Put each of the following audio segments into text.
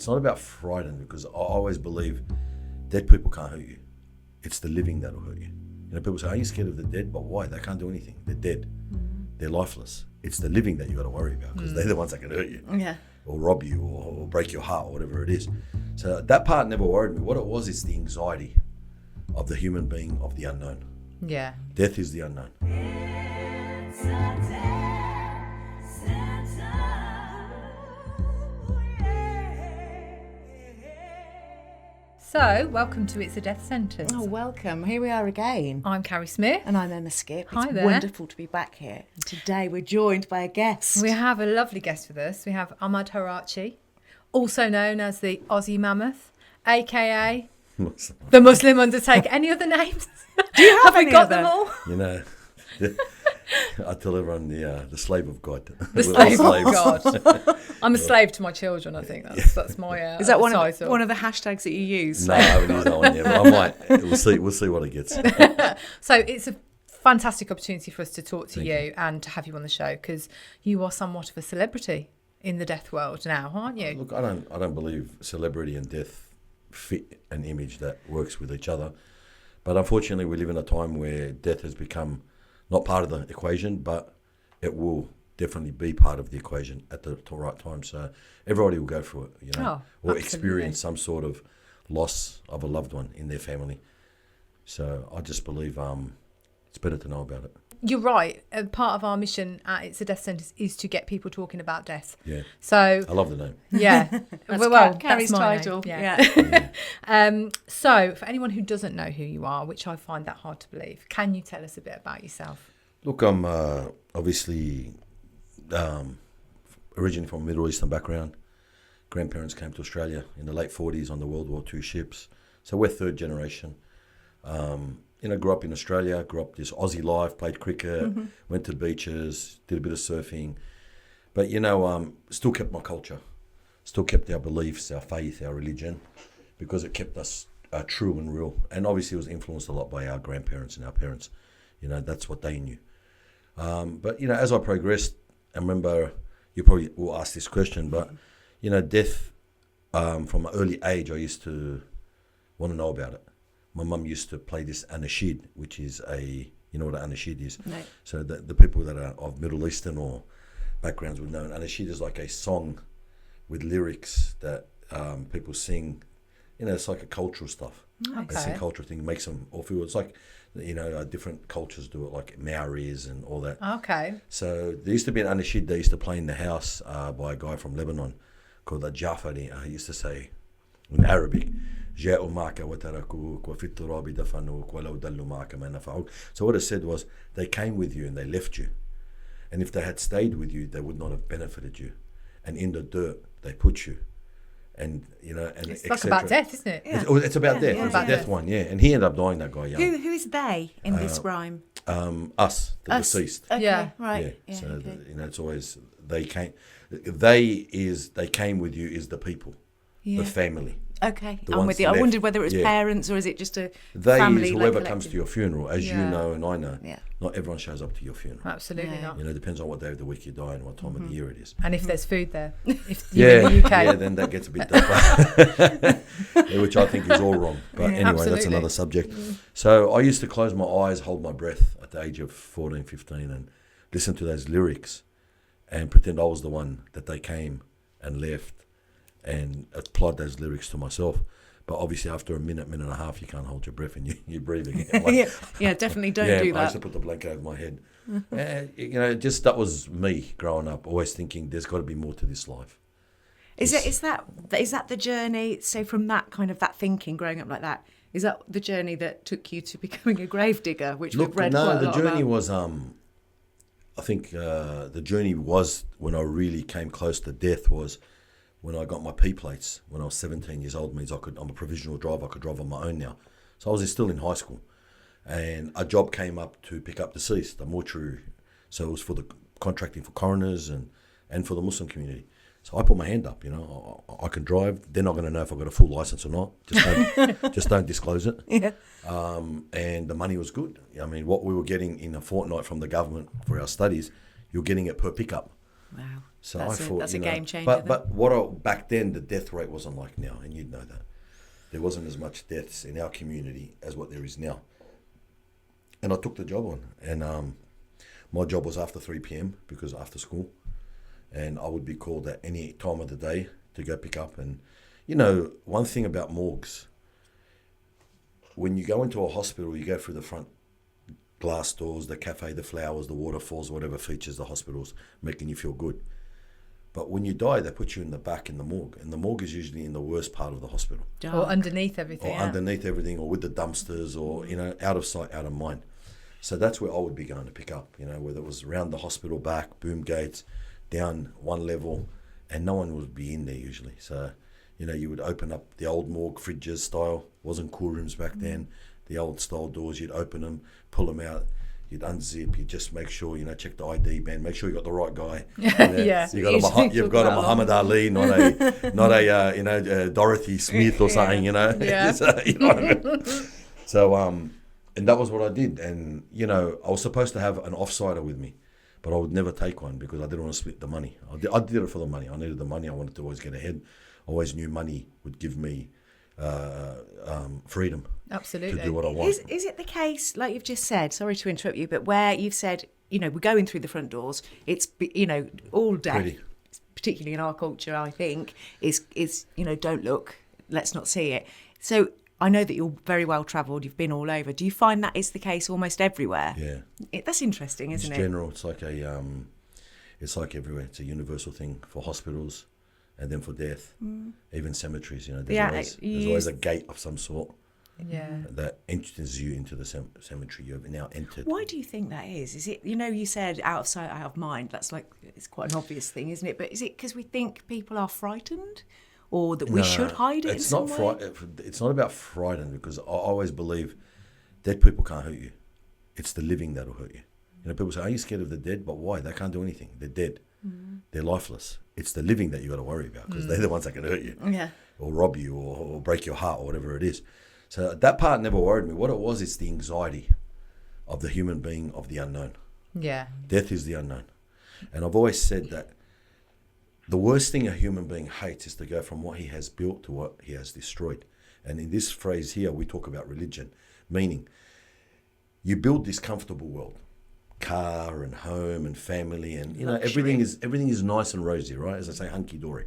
it's not about frightened, because I always believe dead people can't hurt you. It's the living that'll hurt you. You know, people say, are you scared of the dead? But why? They can't do anything. They're dead. They're lifeless. It's the living that you got to worry about, because they're the ones that can hurt you, or rob you, or break your heart, or whatever it is. So that part never worried me. What it was is the anxiety of the human being, of the unknown. Yeah. Death is the unknown. So, welcome to It's a Death Sentence. Oh, welcome. Here we are again. I'm Carrie Smith. And I'm Emma Skip. Hi It's there. wonderful to be back here. And today we're joined by a guest. We have a lovely guest with us. We have Ahmed Hrachie, also known as the Aussie Mammoth, a.k.a. the Muslim Undertaker. Any other names? Do you have we any got other? them all? You know, I tell everyone the slave of God. The slave of God. I'm a slave to my children, I think. That's my Is that one title. of the hashtags that you use? No, I haven't used that one yet, but I might. We'll see what it gets. So it's a fantastic opportunity for us to talk to you and to have you on the show, because you are somewhat of a celebrity in the death world now, aren't you? Look, I don't believe celebrity and death fit an image that works with each other. But unfortunately, we live in a time where death has become not part of the equation, but it will definitely be part of the equation at the right time. So everybody will go through it, you know, or experience some sort of loss of a loved one in their family. So I just believe it's better to know about it. You're right. Part of our mission at It's a Death Sentence is to get people talking about death. Yeah. So I love the name. yeah. That's Carrie's that's my title. name. Yeah. So for anyone who doesn't know who you are, which I find that hard to believe, can you tell us a bit about yourself? Look, I'm obviously originally from a Middle Eastern background. Grandparents came to Australia in the late 40s on the World War II ships. So we're third generation. Grew up in Australia, grew up this Aussie life, played cricket, went to the beaches, did a bit of surfing. But, still kept my culture, still kept our beliefs, our faith, our religion, because it kept us true and real. And obviously it was influenced a lot by our grandparents and our parents. That's what they knew. But, as I progressed, I remember, you probably will ask this question, but, death, from an early age, I used to want to know about it. My mum used to play this anashid, which is you know what an anashid is? No. So the people that are of Middle Eastern or backgrounds would know. An anashid is like a song with lyrics that people sing. It's like a cultural stuff. Okay. It's a cultural thing. It makes them all feel. It's like, different cultures do it, like Maoris and all that. Okay. So there used to be an anashid they used to play in the house by a guy from Lebanon called Jafari. He used to say in Arabic, جاءوا معك وتركوك وفي التراب دفنوك ولو دلوا معك ما نفعوك. So what it said was, they came with you and they left you. And if they had stayed with you, they would not have benefited you. And in the dirt, they put you. And, and it's like about death, isn't it? Yeah. It's about death. Yeah. It's a death one, yeah. And he ended up dying, that guy, young. Who is they in this rhyme? Us, the deceased. Okay, Yeah. right. Yeah. So, okay. it's always, they came. They came with you is the people, the family. Okay, The I'm ones with you. I left. wondered whether it was Yeah. parents or is it just a They family. is like, whoever collective? comes to your funeral, as you Yeah. know and I know. Yeah. Not everyone shows up to your funeral. Absolutely Yeah. not. It depends on what day of the week you die and what time of the year it is. And if there's food there, if you're in the UK. Yeah, then that gets a bit tougher, which I think is all wrong. But anyway, that's Absolutely. another subject. So I used to close my eyes, hold my breath at the age of 14, 15 and listen to those lyrics and pretend I was the one that they came and left and applied those lyrics to myself. But obviously after a minute and a half, you can't hold your breath and you breathe again. yeah, definitely don't yeah, do I used that. to put the blanket over my head. Just that was me growing up, always thinking there's got to be more to this life. Is that the journey? So from that kind of that thinking, growing up like that, is that the journey that took you to becoming a grave digger? Which we've read quite a lot the journey about. was. I think the journey was when I really came close to death was when I got my P plates when I was 17 years old. Means I'm a provisional driver. I could drive on my own now. So I was still in high school, and a job came up to pick up deceased, a mortuary. So it was for the contracting for coroners and for the Muslim community. So I put my hand up. I can drive. They're not going to know if I've got a full license or not. Just don't disclose it. Yeah. And the money was good. I mean, what we were getting in a fortnight from the government for our studies, you're getting it per pickup. Wow. So That's I thought, that's a you know, game changer. but back then the death rate wasn't like now, and you'd know that. There wasn't as much deaths in our community as what there is now. And I took the job on, and my job was after 3 p.m. because after school, and I would be called at any time of the day to go pick up. And you know, one thing about morgues, when you go into a hospital, you go through the front glass doors, the cafe, the flowers, the waterfalls, whatever features the hospitals, making you feel good. But when you die, they put you in the back in the morgue, and the morgue is usually in the worst part of the hospital, or underneath everything, or underneath everything, or with the dumpsters, or you know, out of sight, out of mind. So that's where I would be going to pick up, you know, whether it was around the hospital back, boom gates, down one level, and no one would be in there usually. So, you know, you would open up the old morgue fridges style, wasn't cool rooms back then, the old style doors, you'd open them, pull them out, you'd unzip, you'd just make sure, you know, check the ID band, make sure you got the right guy. Yeah. You've got a Muhammad Ali, not a Dorothy Smith or something, you know. Yeah. So, you know what I mean? So, and that was what I did. And, you know, I was supposed to have an offsider with me, but I would never take one because I didn't want to split the money. I did it for the money. I needed the money. I wanted to always get ahead. I always knew money would give me freedom. Absolutely. To do what I want. Is it the case, like you've just said, sorry to interrupt you, but where you've said, you know, we're going through the front doors, it's, you know, all death, Pretty. particularly in our culture, I think, is you know, don't look, let's not see it. So I know that you're very well travelled, you've been all over. Do you find that is the case almost everywhere? Yeah. That's interesting, isn't it? It's general. It's like it's like everywhere. It's a universal thing for hospitals, and then for death, even cemeteries. You know, there's always a gate of some sort. Yeah. That enters you into the cemetery. You have now entered. Why do you think that is? Is it, you know, you said out of sight, out of mind. That's like, it's quite an obvious thing, isn't it? But is it because we think people are frightened, or that we should hide it? It's in not some way? It's not about frightened, because I always believe dead people can't hurt you. It's the living that'll hurt you. You know, people say, "Are you scared of the dead?" But why? They can't do anything. They're dead. They're lifeless. It's the living that you got to worry about, because they're the ones that can hurt you, or rob you, or break your heart, or whatever it is. So that part never worried me. What it was, it's the anxiety of the human being, of the unknown. Yeah. Death is the unknown. And I've always said that the worst thing a human being hates is to go from what he has built to what he has destroyed. And in this phrase here, we talk about religion, meaning you build this comfortable world, car and home and family, and you know, everything is nice and rosy, right? As I say, hunky dory.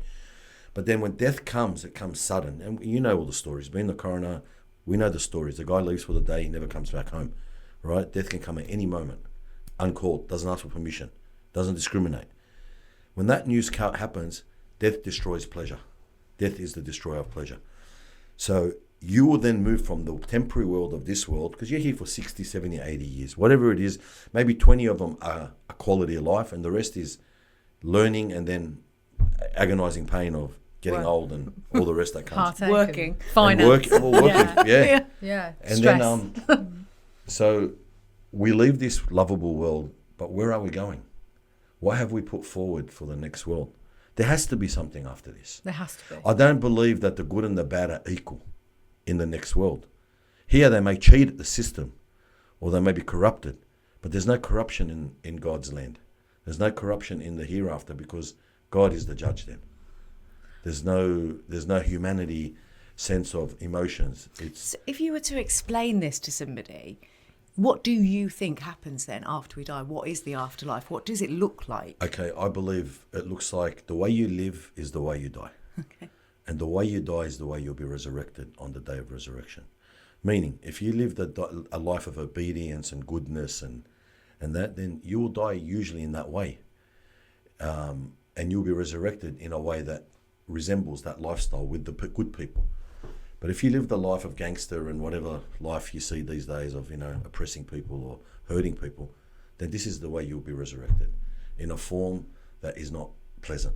But then when death comes, it comes sudden. And you know all the stories. Being the coroner, we know the stories. The guy leaves for the day, he never comes back home, right? Death can come at any moment, uncalled, doesn't ask for permission, doesn't discriminate. When that news happens, death destroys pleasure. Death is the destroyer of pleasure. So you will then move from the temporary world of this world, because you're here for 60, 70, 80 years, whatever it is, maybe 20 of them are a quality of life, and the rest is learning and then agonizing pain of getting old and all the rest that comes. Heartache, Working. finance. Working, yeah. Yeah. And Stress. then, so we leave this lovable world, but where are we going? What have we put forward for the next world? There has to be something after this. There has to be. I don't believe that the good and the bad are equal in the next world. Here they may cheat at the system, or they may be corrupted, but there's no corruption in God's land. There's no corruption in the hereafter, because God is the judge then. There's no humanity sense of emotions. So if you were to explain this to somebody, what do you think happens then after we die? What is the afterlife? What does it look like? Okay, I believe it looks like the way you live is the way you die. Okay. And the way you die is the way you'll be resurrected on the day of resurrection. Meaning, if you lived a life of obedience and goodness and that, then you will die usually in that way. And you'll be resurrected in a way that resembles that lifestyle with the good people. But if you live the life of gangster and whatever life you see these days of, you know, oppressing people or hurting people, then this is the way you'll be resurrected, in a form that is not pleasant.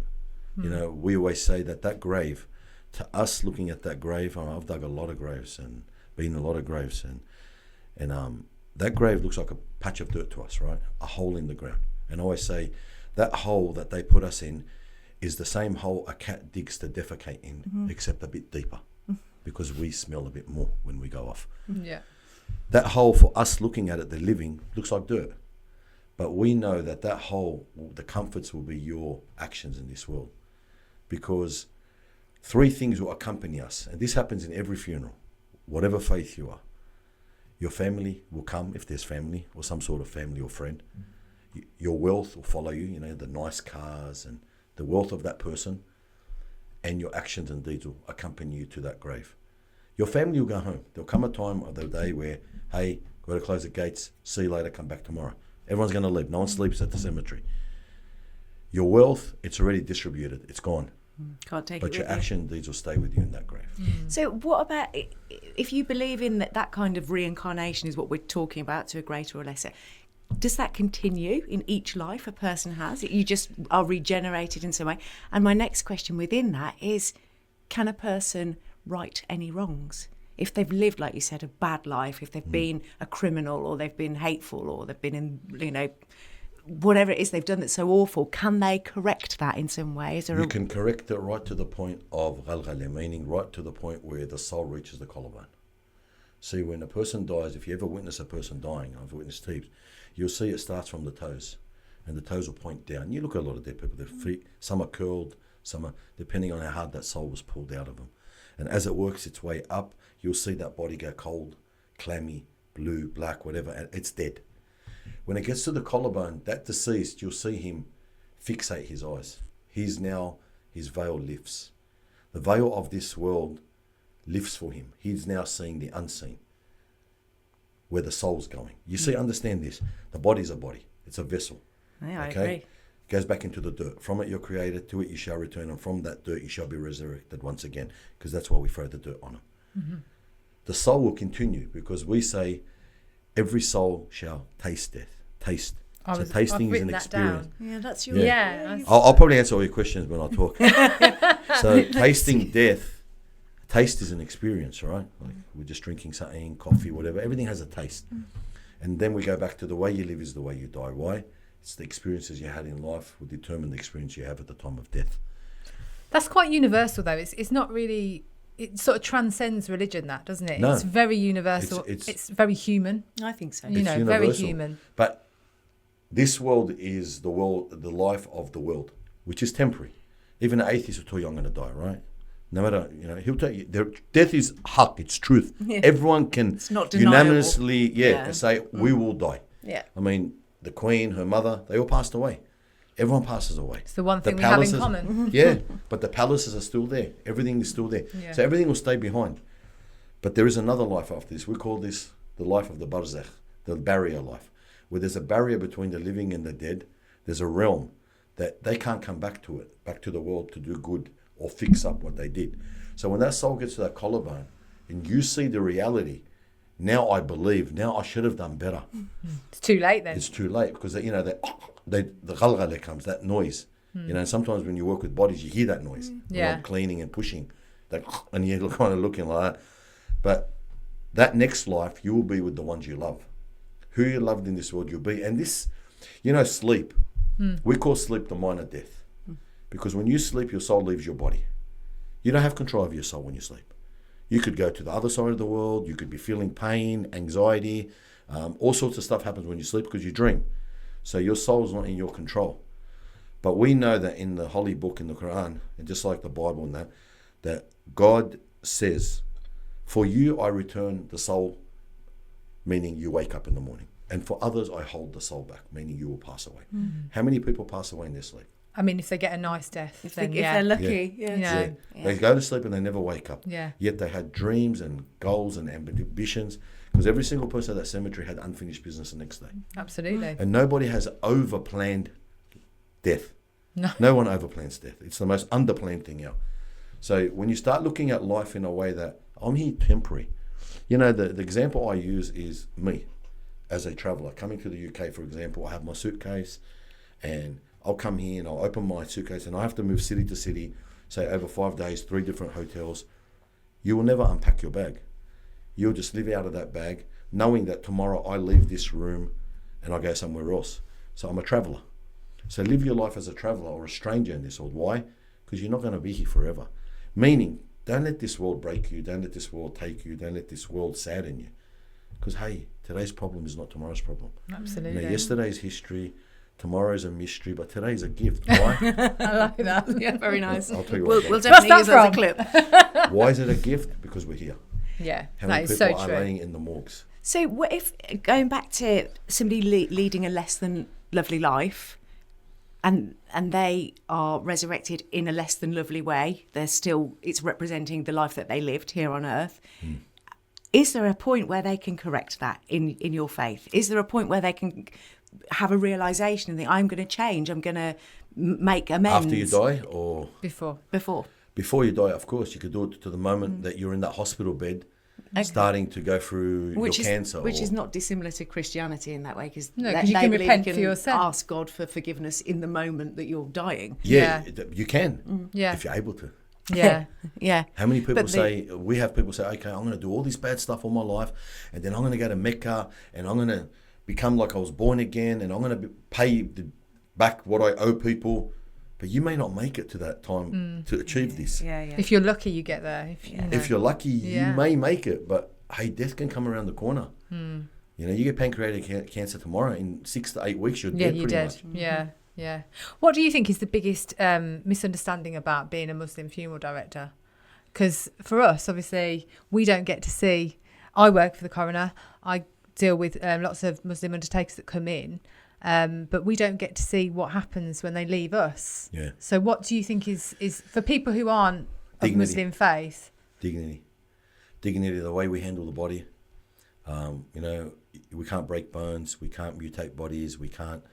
You know, we always say that grave, to us looking at that grave, I've dug a lot of graves and been in a lot of graves, and that grave looks like a patch of dirt to us, right? A hole in the ground. And I always say that hole that they put us in is the same hole a cat digs to defecate in, except a bit deeper, because we smell a bit more when we go off. Yeah. That hole, for us looking at it, the living, looks like dirt. But we know that the comforts will be your actions in this world. Because 3 things will accompany us. And this happens in every funeral, whatever faith you are. Your family will come, if there's family, or some sort of family or friend. Your wealth will follow you, the nice cars and the wealth of that person. And your actions and deeds will accompany you to that grave. Your family will go home. There'll come a time of the day where, hey, got to close the gates, see you later, come back tomorrow. Everyone's going to leave. No one sleeps at the cemetery. Your wealth, it's already distributed. It's gone. Can't take But it your with you. action deeds will stay with you in that grave. So what about if you believe in that kind of reincarnation is what we're talking about, to a greater or lesser? Does that continue in each life a person has? You just are regenerated in some way? And my next question within that is, can a person right any wrongs? If they've lived, like you said, a bad life, if they've been a criminal or they've been hateful or they've been in, whatever it is they've done that's so awful, can they correct that in some way? You can correct it right to the point of ghalghale, meaning right to the point where the soul reaches the collarbone. See, when a person dies, if you ever witness a person dying, I've witnessed heaps, you'll see it starts from the toes, and the toes will point down. You look at a lot of dead people, their feet, some are curled, some are, depending on how hard that soul was pulled out of them. And as it works its way up, you'll see that body go cold, clammy, blue, black, whatever, and it's dead. When it gets to the collarbone, that deceased, you'll see him fixate his eyes. His veil lifts. The veil of this world lifts for him. He's now seeing the unseen, where the soul's going. You see, understand this. The body's a body. It's a vessel. Yeah, I okay? agree. It goes back into the dirt. From it you're created, to it you shall return, and from that dirt you shall be resurrected once again, because that's why we throw the dirt on it. Mm-hmm. The soul will continue, because we say every soul shall taste death. Taste. So tasting is an experience. Yeah, that's your... Yeah. I'll probably answer all your questions when I talk. So tasting death, taste is an experience, right? Like we're just drinking something, coffee, whatever. Everything has a taste. And then we go back to the way you live is the way you die. Why? It's the experiences you had in life will determine the experience you have at the time of death. That's quite universal, though. It's not really... It sort of transcends religion, that, doesn't it? No. It's very universal. It's very human. I think so. Very universal. human. But this world is the life of the world, which is temporary. Even an atheist will tell you, I'm going to die, right? No matter, he'll tell you, death is haq, it's truth. Yeah. Everyone can unanimously say, we will die. Yeah. I mean, the Queen, her mother, they all passed away. Everyone passes away. It's the one thing we have in common. Yeah, but the palaces are still there. Everything is still there. Yeah. So everything will stay behind. But there is another life after this. We call this the life of the barzakh, the barrier life, where there's a barrier between the living and the dead. There's a realm that they can't come back to it, back to the world to do good or fix up what they did. So when that soul gets to that collarbone and you see the reality, now I believe, now I should have done better. It's too late then. It's too late, because the ghalghale comes, that noise. Sometimes when you work with bodies, you hear that noise. Yeah. Like cleaning and pushing, and you're kind of looking like that. But that next life, you will be with the ones you love. Who you loved in this world, you'll be. And this, sleep. We call sleep the minor death, because when you sleep, your soul leaves your body. You don't have control of your soul when you sleep. You could go to the other side of the world. You could be feeling pain, anxiety. All sorts of stuff happens when you sleep because you dream. So your soul's not in your control. But we know that in the Holy Book, in the Quran, and just like the Bible and that God says, for you I return the soul, meaning you wake up in the morning. And for others I hold the soul back, meaning you will pass away. How many people pass away in their sleep? I mean, if they get a nice death, if they're lucky. Yeah. They go to sleep and they never wake up. Yeah. Yet they had dreams and goals and ambitions, because every single person at that cemetery had unfinished business the next day. Absolutely. And nobody has over-planned death. No one over-plans death. It's the most under-planned thing out. So when you start looking at life in a way that, I'm here temporary. The example I use is me as a traveller. Coming to the UK, for example, I have my suitcase, and I'll come here and I'll open my suitcase and I have to move city to city, say over 5 days, 3 different hotels. You will never unpack your bag. You'll just live out of that bag, knowing that tomorrow I leave this room and I go somewhere else. So I'm a traveller. So live your life as a traveller or a stranger in this world. Why? Because you're not going to be here forever. Meaning, don't let this world break you. Don't let this world take you. Don't let this world sadden you. Because, hey, today's problem is not tomorrow's problem. Absolutely. Yesterday's history, tomorrow's a mystery, but today's a gift. Why? I like that. Yeah, very nice. I'll tell you We'll what. definitely What's use that that as a clip. Why is it a gift? Because we're here. Yeah, How that many is people so are true. laying in the morgues? So what if, going back to somebody leading a less than lovely life, and they are resurrected in a less than lovely way, it's representing the life that they lived here on earth. Is there a point where they can correct that in your faith? Is there a point where they can have a realization and think, I'm going to change, I'm going to make amends? After you die, or Before you die, of course, you could do it to the moment that you're in that hospital bed, starting to go through your cancer. Which is not dissimilar to Christianity in that way, because No, 'cause you can repent for your sin. ask God for forgiveness in the moment that you're dying. Yeah, you can, Yeah. if you're able to. Yeah. Yeah. How many people But we have people say, okay, I'm going to do all this bad stuff all my life, and then I'm going to go to Mecca, and I'm going to become like I was born again, and I'm going to pay back what I owe people. But you may not make it to that time to achieve this. Yeah, yeah. If you're lucky, you get there. If you're lucky, Yeah. you may make it, but hey, death can come around the corner. You know, you get pancreatic cancer tomorrow, in 6 to 8 weeks, you're dead you're pretty dead. much. Yeah, yeah. What do you think is the biggest misunderstanding about being a Muslim funeral director? Because for us, obviously, we don't get to see. I work for the coroner. I deal with lots of Muslim undertakers that come in. But we don't get to see what happens when they leave us. Yeah. So what do you think is for people who aren't of Dignity. Muslim faith? Dignity, the way we handle the body. You know, we can't break bones, we can't mutate bodies, we can't,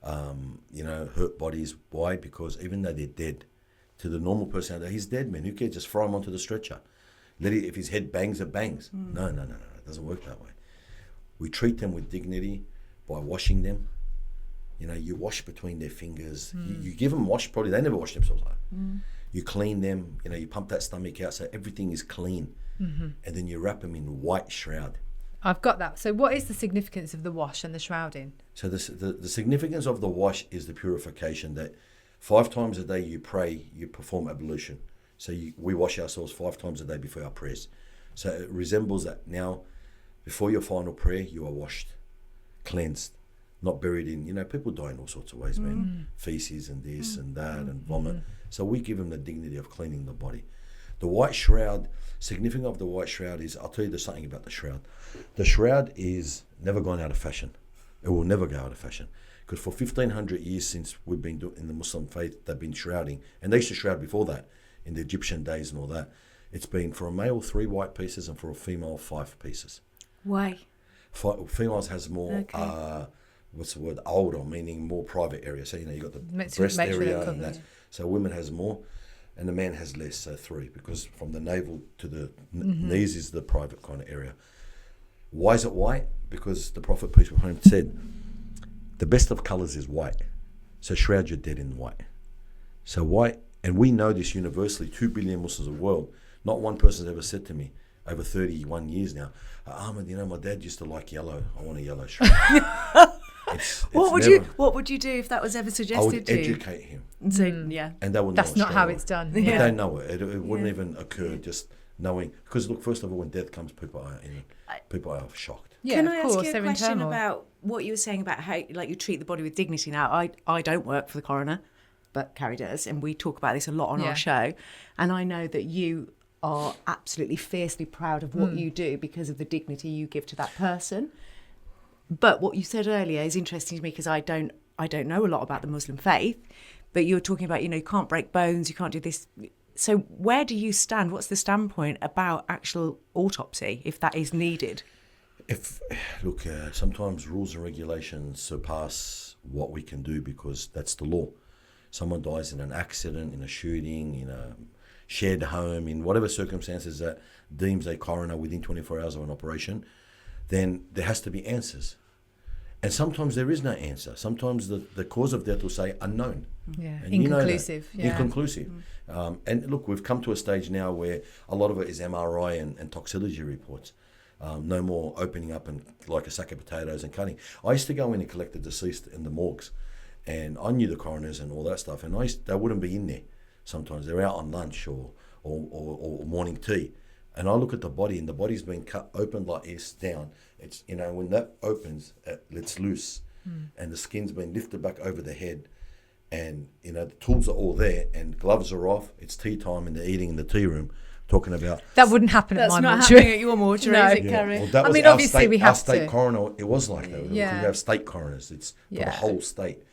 hurt bodies. Why? Because even though they're dead, to the normal person, he's dead, man. Who cares? Just throw him onto the stretcher. If his head bangs, it bangs. No. It doesn't work that way. We treat them with dignity by washing them. You know, you wash between their fingers. You give them wash, probably they never wash themselves like. You clean them, you know, you pump that stomach out so everything is clean. And then you wrap them in white shroud. I've got that. So what is the significance of the wash and the shrouding? So the significance of the wash is the purification, that 5 times a day you pray, you perform ablution. So we wash ourselves 5 times a day before our prayers. So it resembles that. Now, before your final prayer, you are washed, cleansed, not buried in, you know, people die in all sorts of ways, man. Feces and this and that and vomit. So we give them the dignity of cleaning the body. The white shroud, significance of the white shroud is, I'll tell you there's something about the shroud. The shroud is never gone out of fashion. It will never go out of fashion. Because for 1,500 years since we've been in the Muslim faith, they've been shrouding. And they used to shroud before that, in the Egyptian days and all that. It's been for a male 3 white pieces and for a female 5 pieces. Why? Females has more, what's the word, older, meaning more private area. So, you know, you got the breast area and that. So women has more and the man has less, so 3, because from the navel to the knees is the private kind of area. Why is it white? Because the Prophet, peace be upon him, said, the best of colours is white. So shroud your dead in white. So white, and we know this universally, 2 billion Muslims of the world. Not one person has ever said to me, over 31 years now, Ahmed, you know, my dad used to like yellow. I want a yellow shroud. What would you do if that was ever suggested I would to you? educate him. So, yeah. And they would know That's it not straight how away. it's done. But Yeah. they know it. It wouldn't even occur just knowing. Because look, first of all, when death comes, people are shocked. Yeah, Can of I course, ask you a they're in question turmoil. about what you were saying about how, like, you treat the body with dignity? Now, I don't work for the coroner, but Carrie does, and we talk about this a lot on our show. And I know that you are absolutely fiercely proud of what you do because of the dignity you give to that person. But what you said earlier is interesting to me because I don't know a lot about the Muslim faith, but you were talking about, you know, you can't break bones, you can't do this. So where do you stand? What's the standpoint about actual autopsy, if that is needed? Sometimes rules and regulations surpass what we can do because that's the law. Someone dies in an accident, in a shooting, in a shared home, in whatever circumstances that deems a coroner within 24 hours of an operation, then there has to be answers. And sometimes there is no answer. Sometimes the cause of death will say unknown. Yeah, and inconclusive. You know that. Inconclusive. And look, we've come to a stage now where a lot of it is MRI and toxicology reports. No more opening up and like a sack of potatoes and cutting. I used to go in and collect the deceased in the morgues, and I knew the coroners and all that stuff, and they wouldn't be in there. Sometimes they're out on lunch or morning tea. And I look at the body, and the body's been cut open like this down. It's, you know, when that opens, it's loose, and the skin's been lifted back over the head, and, you know, the tools are all there, and gloves are off. It's tea time, and they're eating in the tea room, talking about. That wouldn't happen at That's my not mortuary. happening at your mortuary, No. is it, Yeah. Carrie? Well, that I was mean, our obviously state, we our have state to. coroner. It was like that. Yeah. We have state coroners. It's for Yeah. the whole state.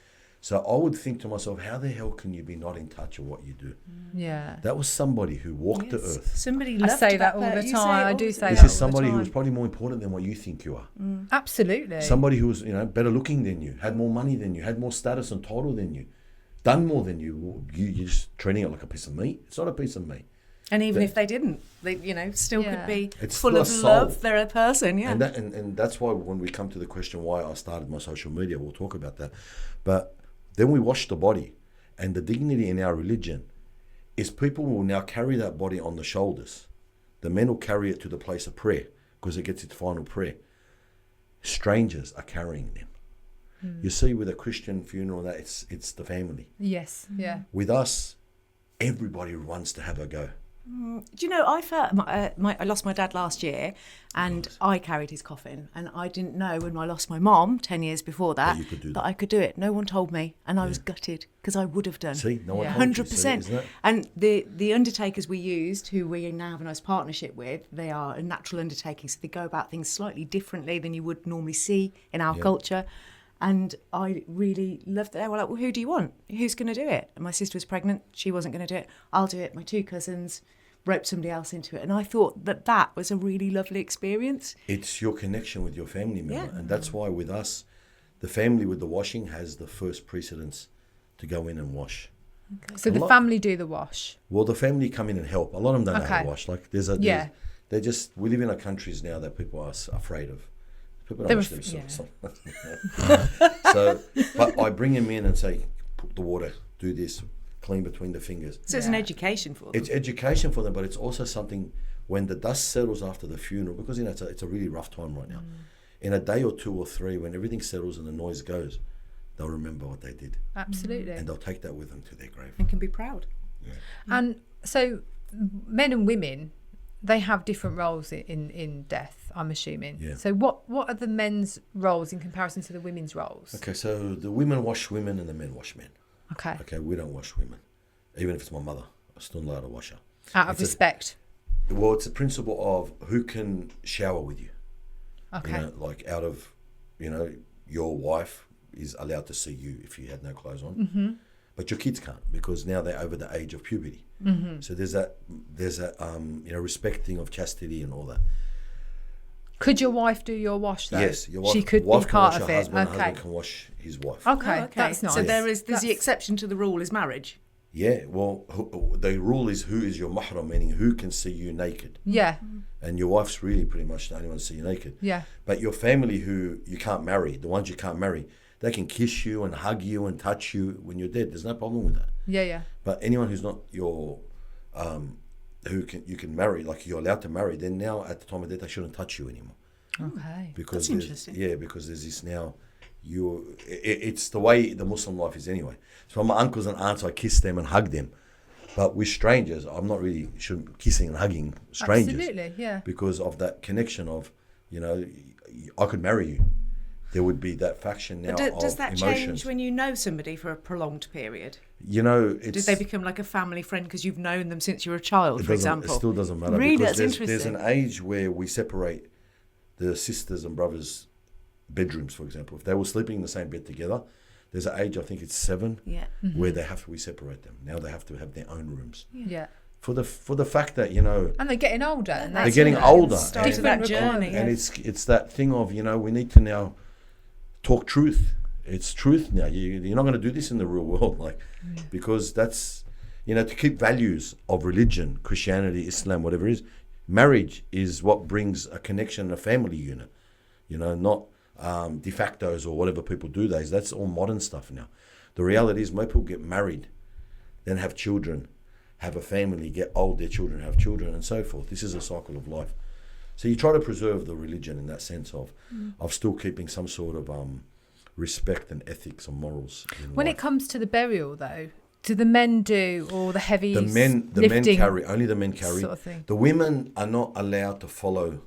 So I would think to myself, how the hell can you be not in touch with what you do? Yeah. That was somebody who walked the earth. Somebody I loved say that all the you say time. it I all do the say time. This that is all the somebody who time. was probably more important than what you think you are. Absolutely. Somebody who was, you know, better looking than you, had more money than you, had more status and title than you, done more than you. You're just treating it like a piece of meat. It's not a piece of meat. And even if they didn't, they, you know, still Yeah. could be It's full still of a soul. love. They're a person, yeah. And that's why when we come to the question why I started my social media, we'll talk about that. But then we wash the body, and the dignity in our religion is people will now carry that body on the shoulders. The men will carry it to the place of prayer because it gets its final prayer. Strangers are carrying them. You see, with a Christian funeral, that it's the family. Yes. Yeah. With us, everybody wants to have a go. Do you know, I felt I lost my dad last year, and I carried his coffin, and I didn't know when I lost my mom 10 years before that you could do that that. I could do it. No one told me, and I was gutted because I would have done. See, no one Yeah. told you, see, 100%. isn't it? And the undertakers we used, who we now have a nice partnership with, they are a natural undertaking, so they go about things slightly differently than you would normally see in our culture. And I really loved it. They were like, well, who do you want? Who's going to do it? And my sister was pregnant. She wasn't going to do it. I'll do it. My two cousins roped somebody else into it. And I thought that was a really lovely experience. It's your connection with your family member. Yeah. And that's why with us, the family with the washing has the first precedence to go in and wash. So the lot- family do the wash. Well, the family come in and help. A lot of them don't know how Okay. to wash. Like they're just, we live in a countries now that people are afraid of. People don't They're wash themselves. So, but I bring them in and say, put the water, do this, clean between the fingers. So it's an education for them. It's education for them, but it's also something when the dust settles after the funeral, because, you know, it's a really rough time right now. In a day or two or three, when everything settles and the noise goes, they'll remember what they did. Absolutely. And they'll take that with them to their grave. And can be proud. And so men and women, they have different roles in death, I'm assuming. Yeah. So what are the men's roles in comparison to the women's roles? Okay, so the women wash women and the men wash men. Okay. Okay, we don't wash women. Even if it's my mother, I'm still not allowed to wash her. Out of It's a- respect. Well, it's a principle of who can shower with you. Okay. You know, like out of, you know, your wife is allowed to see you if you had no clothes on. Mm-hmm. But your kids can't because now they're over the age of puberty. Mm-hmm. So there's that you know, respecting of chastity and all that. Could your wife do your wash though? Yes, your wife, She could wife be can part wash of her it. husband, Okay. husband can wash his wife. Okay. Oh, okay. That's nice. So there's the That's- exception to the rule is marriage. Yeah, well, the rule is who is your mahram, meaning who can see you naked. Yeah. And your wife's really pretty much the only one to see you naked. Yeah. But your family who you can't marry, the ones you can't marry, they can kiss you and hug you and touch you when you're dead. There's no problem with that. Yeah. Yeah. But anyone who's not your, you can marry, like you're allowed to marry, then now at the time of death they shouldn't touch you anymore. Okay. Because That's there's- interesting. Yeah, because there's this now. It's the way the Muslim life is anyway. So my uncles and aunts, I kiss them and hug them. But with strangers, I'm not really kissing and hugging strangers. Absolutely. Yeah. Because of that connection of, you know, I could marry you. There would be that faction now But does of that emotions. change when you know somebody for a prolonged period? You know, it's... Do they become like a family friend because you've known them since you were a child, It for doesn't- example? It still doesn't matter. Really, because that's there's interesting. an age where we separate the sisters and brothers' bedrooms, for example. If they were sleeping in the same bed together, there's an age, I think it's 7, Yeah. where we separate them. Now they have to have their own rooms. Yeah. For the fact that, you know, And they're getting older. And they're that's getting all. older. Start and- of that Different journey. requirements. and it's that thing of, you know, we need to now talk truth. It's truth now. You're not going to do this in the real world, like, because that's, you know, to keep values of religion, Christianity, Islam, whatever it is. Marriage is what brings a connection, a family unit. You know, not de factos or whatever people do those. That's all modern stuff now. The reality is, most people get married, then have children, have a family, get old, their children have children, and so forth. This is a cycle of life. So you try to preserve the religion in that sense of still keeping some sort of respect and ethics and morals. In When life. it comes to the burial, though, do the men do all the heavy The men lifting carry, only the men carry. sort of thing? The women are not allowed to follow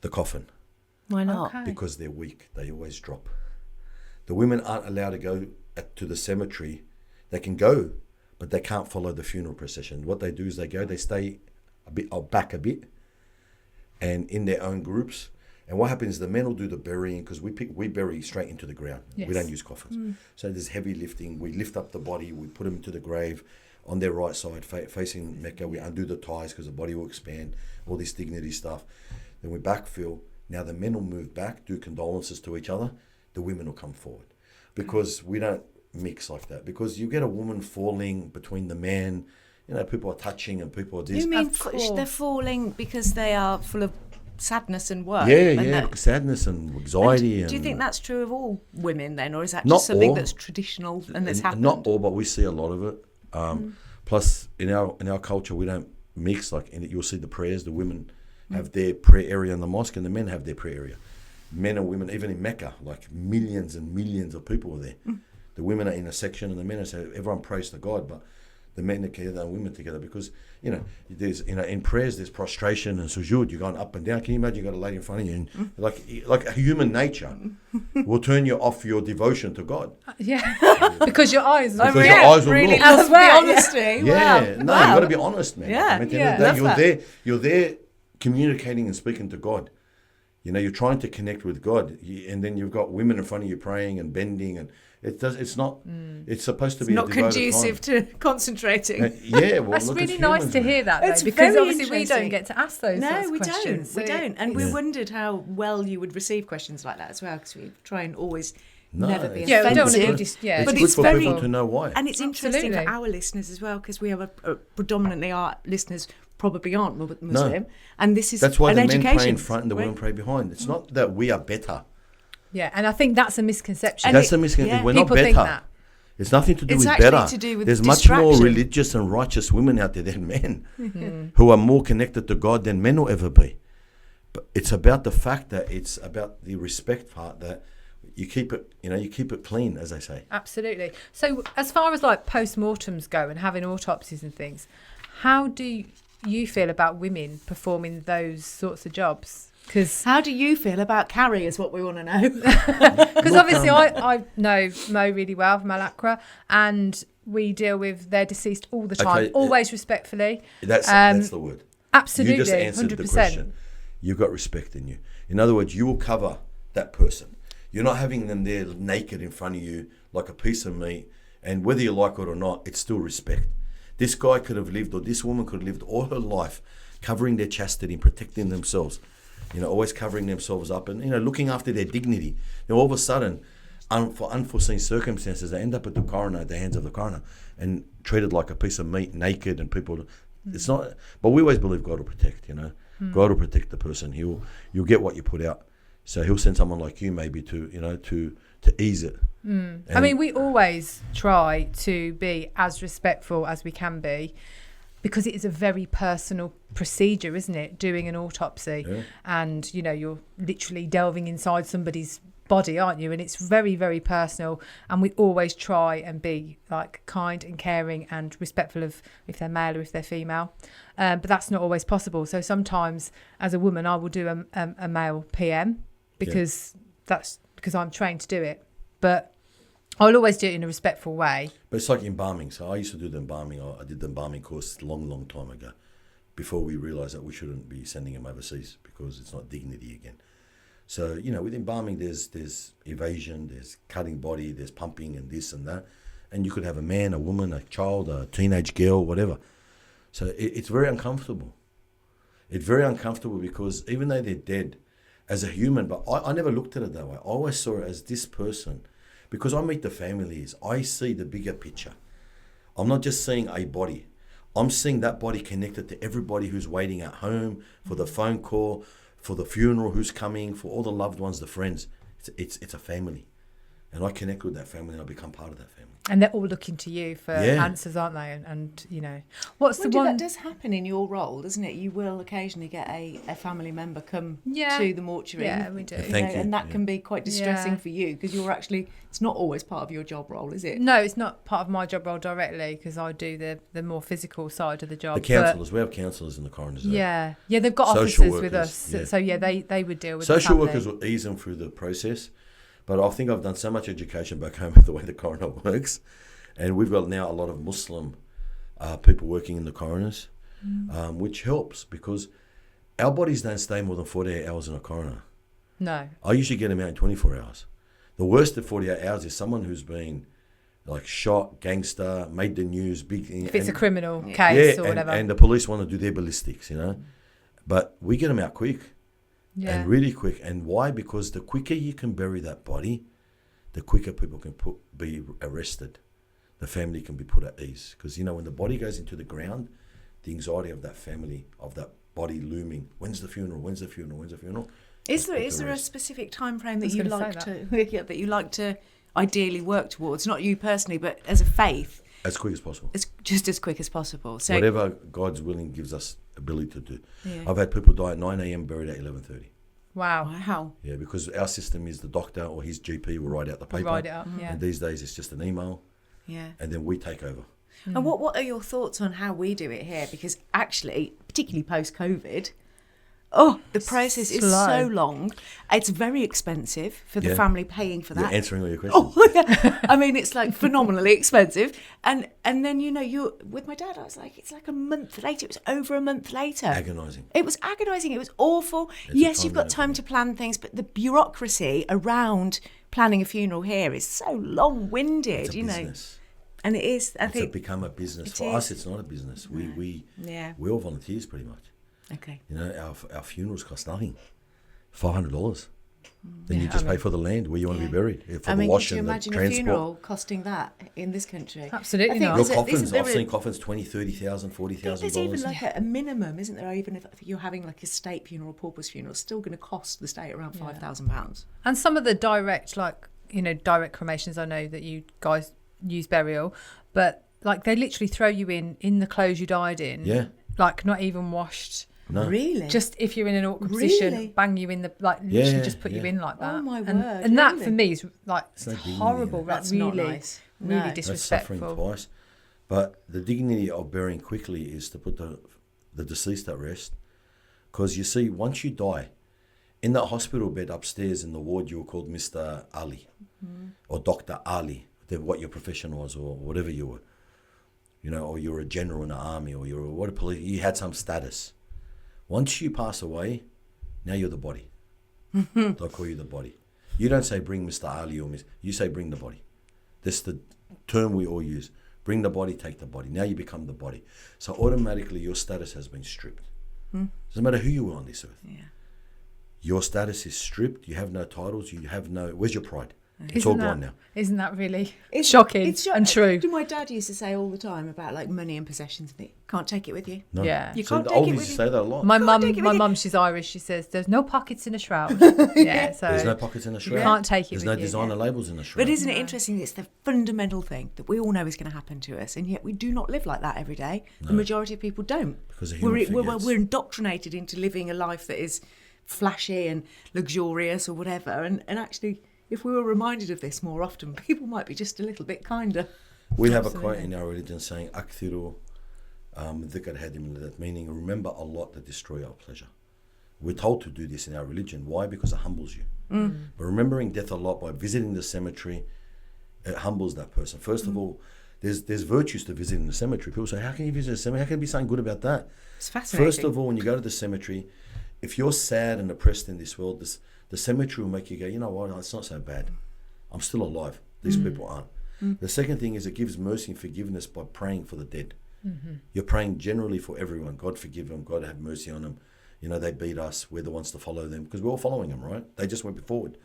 the coffin Why not? Okay. because they're weak. They always drop. The women aren't allowed to go to the cemetery. They can go, but they can't follow the funeral procession. What they do is they stay a bit back a bit, and in their own groups. And what happens? The men will do the burying because we bury straight into the ground. Yes. We don't use coffins. So there's heavy lifting. We lift up the body. We put them into the grave on their right side, facing Mecca. We undo the ties because the body will expand. All this dignity stuff. Then we backfill. Now the men will move back, do condolences to each other. The women will come forward because we don't mix like that. Because you get a woman falling between the men. You know, people are touching and people are this. You mean Of course. they're falling because they are full of sadness and work? Yeah, sadness and anxiety. And do you think that's true of all women then, or is that Not just something all. that's traditional and that's happened? Not all, but we see a lot of it. Plus, in our culture, we don't mix. Like you'll see the prayers. The women have their prayer area in the mosque, and the men have their prayer area. Men and women, even in Mecca, like millions and millions of people are there. The women are in a section, and the men are so everyone prays to God, but the men are together and women together because there's in prayers there's prostration and sujood. You're going up and down. Can you imagine you got a lady in front of you and like a human nature will turn you off your devotion to God. Yeah, because your eyes Because are your eyes will really look. love the Well, honesty. Yeah, Wow. no, Wow. you got to be honest, man. Yeah, I mean, at the end of yeah, the love day, that. you're there communicating and speaking to God. You're trying to connect with God, and then you've got women in front of you praying and bending, and it's not. It's supposed to be Not a devoted conducive time. to concentrating. Yeah, well, That's look, really it's nice humans, to man. hear that, though, It's because very obviously we interesting. don't get to ask those sorts No, of we questions. don't. We So don't. And we Yeah. wondered how well you would receive questions like that as well, because we try and always No, never be it's Yeah, we don't want to offensive. be yeah, It's But good it's for very- people to know why. And it's interesting Absolutely. for our listeners as well, because we have a predominantly our listeners probably aren't Muslim, and this is That's why an the men education. pray in front and the women Right? pray behind. It's not that we are better. Yeah, and I think that's a misconception. And That's it- a misconception. yeah. We're not People better. think that. It's nothing to do It's with actually better. to do with There's much more distraction. religious and righteous women out there than men who are more connected to God than men will ever be. But it's about the fact that it's about the respect part that you keep it clean, as they say. Absolutely. So as far as like post-mortems go and having autopsies and things, how do you feel about women performing those sorts of jobs? Because How do you feel about Carrie is what we want to know. obviously I know Mo really well from Al Accra, and we deal with their deceased all the time, Okay, always respectfully. That's the word. Absolutely, You just answered 100%. the question. You've got respect in you. In other words, you will cover that person. You're not having them there naked in front of you like a piece of meat, and whether you like it or not, it's still respect. This guy could have lived, or this woman could have lived all her life covering their chastity and protecting themselves, always covering themselves up and, looking after their dignity. Now, all of a sudden, for unforeseen circumstances, they end up at the coroner, at the hands of the coroner, and treated like a piece of meat, naked, and people. It's not. But we always believe God will protect. God will protect the person. You'll get what you put out. So He'll send someone like you, maybe to ease it. I mean, we always try to be as respectful as we can be, because it is a very personal procedure, isn't it? Doing an autopsy, Yeah. and you're literally delving inside somebody's body, aren't you? And it's very, very personal. And we always try and be like kind and caring and respectful of if they're male or if they're female. But that's not always possible. So sometimes, as a woman, I will do a male PM because that's because I'm trained to do it. But I'll always do it in a respectful way. But it's like embalming. So I used to do the embalming. I did the embalming course a long, long time ago, before we realised that we shouldn't be sending them overseas because it's not dignity again. So, with embalming, there's evasion, there's cutting body, there's pumping and this and that. And you could have a man, a woman, a child, a teenage girl, whatever. So it's very uncomfortable. It's very uncomfortable because even though they're dead as a human, but I never looked at it that way. I always saw it as this person. Because I meet the families, I see the bigger picture. I'm not just seeing a body. I'm seeing that body connected to everybody who's waiting at home for the phone call, for the funeral who's coming, for all the loved ones, the friends. It's a family. And I connect with that family and I become part of that family. And they're all looking to you for Yeah. answers, aren't they? And you know, what's the Wonder one? that does happen in your role, doesn't it? You will occasionally get a family member come Yeah. to the mortuary. Yeah, we do. You Thank know, you. and that Yeah. can be quite distressing Yeah. for you because you're actually, it's not always part of your job role, is it? No, it's not part of my job role directly because I do the more physical side of the job. The but- counsellors, we have counsellors in the coroner's. Yeah, yeah, they've got Social officers with workers, us, yeah. so yeah, they would deal with Social the family. workers will ease them through the process, but I think I've done so much education back home with the way the coroner works, and we've got now a lot of Muslim people working in the coroners, which helps because our bodies don't stay more than 48 hours in a coroner. No, I usually get them out in 24 hours. The worst of 48 hours is someone who's been like shot, gangster, made the news, big. if it's a criminal Yeah. case yeah, or whatever. and the police want to do their ballistics, you know, but we get them out quick. Yeah. And really quick. And why? Because the quicker you can bury that body, the quicker people can be arrested. The family can be put at ease. Because, you know, when the body goes into the ground, the anxiety of that family, of that body looming, when's the funeral, when's the funeral, when's the funeral? Is Let's put there the a rest. specific time frame that was you gonna like say to yeah, that you like to ideally work towards? Not you personally, but as a faith, As quick as possible. as just as quick as possible. So Whatever God's willing gives us ability to do. yeah. I've had people die at 9 a.m. buried at 11:30. Wow, Wow. Yeah, because our system is the doctor or his GP will write out the paper. write it up. Yeah, And these days it's just an email, Yeah. and then we take over. And what are your thoughts on how we do it here? Because actually, particularly post-COVID, the process is Slow. so long. It's very expensive for the Yeah. family paying for You're that. answering all your questions. Oh, yeah. I mean, it's like phenomenally expensive. And then, you know, you with my dad, I was like, it's like a month later. It was over a month later. Agonising. It was agonising. It was awful. It's a Yes, time you've got limit, time yeah. to plan things, but the bureaucracy around planning a funeral here is so long-winded, It's a you know. business. And it is, I It's think. become a business. it For is. us, it's not a business. We're all volunteers pretty much. Okay. You know, our funerals cost nothing. $500. Then you Yeah, just I pay mean- for the land where you want to Yeah. be buried. For I the mean, wash could you and the imagine a transport. funeral costing that in this country? absolutely I think not. Your there's a- coffins, isn't I've there seen a- coffins $20,000, $30,000, There's even $40,000. like a minimum, isn't there? Even if you're having like a state funeral, pauper's funeral, it's still going to cost the state around £5,000. And some of the direct, like, you know, direct cremations, I know that you guys use burial, but like they literally throw you in the clothes you died in. Yeah. Like not even washed. No. Really? Just if you're in an awkward position, Really? bang you in the, like, literally Yeah, just put you yeah. in like that. Oh, my and, word, And that really? for me is like It's no dignity, horrible. innit? Like That's really, not nice. really No. That's suffering disrespectful. twice. But the dignity of burying quickly is to put the deceased at rest. Because you see, once you die, in that hospital bed upstairs in the ward, you were called Mr. Ali or Dr. Ali, what your profession was or whatever you were. You know, or you're a general in the army or you're what a police, you had some status. Once you pass away, now you're the body. They'll call you the body. You don't say bring Mr. Ali or Miss, you say bring the body. That's the term we all use. Bring the body, take the body. Now you become the body. So automatically your status has been stripped. Doesn't matter who you were on this earth. Yeah. Your status is stripped. You have no titles. You have no. Where's your pride? It's all gone now. Isn't that really It's shocking it's and true? My dad used to say all the time about like money and possessions. You can't take it with you. No. Yeah. You So can't the take it oldies with you. say that a lot. My Can't take it with you. mum, she's Irish. She says there's no pockets in a shroud. Yeah, so There's no pockets in the shroud. can't take it There's with no you, designer labels in the shroud. But isn't it interesting? It's the fundamental thing that we all know is going to happen to us, and yet we do not live like that every day. The majority of people don't. Because a human forgets. We're indoctrinated into living a life that is flashy and luxurious or whatever, and actually, if we were reminded of this more often, people might be just a little bit kinder. We have a quote in our religion saying, "Akthiru dhikr hadim ladat," meaning remember a lot that destroy our pleasure. We're told to do this in our religion. Why? Because it humbles you. But remembering death a lot by visiting the cemetery, it humbles that person. First of all, there's virtues to visiting the cemetery. People say, how can you visit a cemetery? How can there be something good about that? It's fascinating. First of all, when you go to the cemetery, if you're sad and oppressed in this world, the cemetery will make you go, you know what, it's not so bad. I'm still alive. These people aren't. The second thing is it gives mercy and forgiveness by praying for the dead. You're praying generally for everyone. God forgive them. God have mercy on them. You know, they beat us. We're the ones to follow them because we're all following them, right? They just went forward.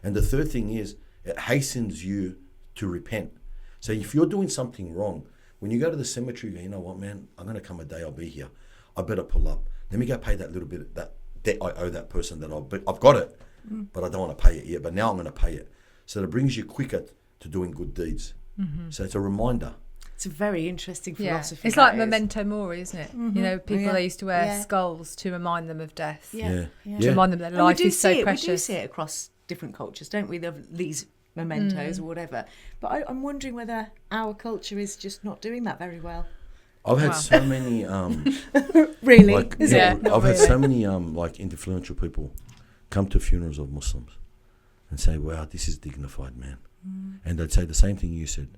And the third thing is it hastens you to repent. So if you're doing something wrong, when you go to the cemetery, you go, you know what, man, I'm going to come a day, I'll be here. I better pull up. Let me go pay that little bit, that debt I owe that person that I've got it, but I don't want to pay it yet. But now I'm going to pay it. so that it brings you quicker to doing good deeds. So it's a reminder. It's a very interesting philosophy. It's like memento mori, isn't it? You know, people they used to wear Yeah. skulls to remind them of death. Yeah. To remind them that And we life do is so see it, precious. We do see it across different cultures, don't we? These mementos or whatever. But I'm wondering whether our culture is just not doing that very well. I've had so many Really? like, Is yeah, it? I've had so many like influential people come to funerals of Muslims and say, wow, this is dignified, man. And they'd say the same thing you said.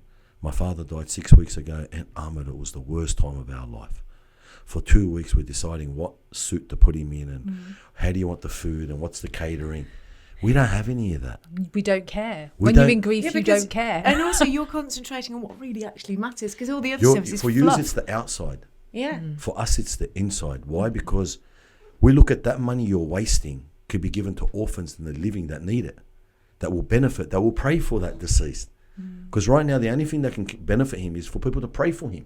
My father died 6 weeks ago, and Ahmed, it was the worst time of our life. For 2 weeks, we're deciding what suit to put him in and how do you want the food and what's the catering. We don't have any of that. We don't care. We When don't- you're in grief, Yeah, you because- don't care. And also, you're concentrating on what really actually matters, because all the other stuff is For fluff. you, it's the outside. Yeah. For us, it's the inside. Why? Because we look at that money you're wasting could be given to orphans and the living that need it, that will benefit, that will pray for that deceased. Because right now, the only thing that can benefit him is for people to pray for him.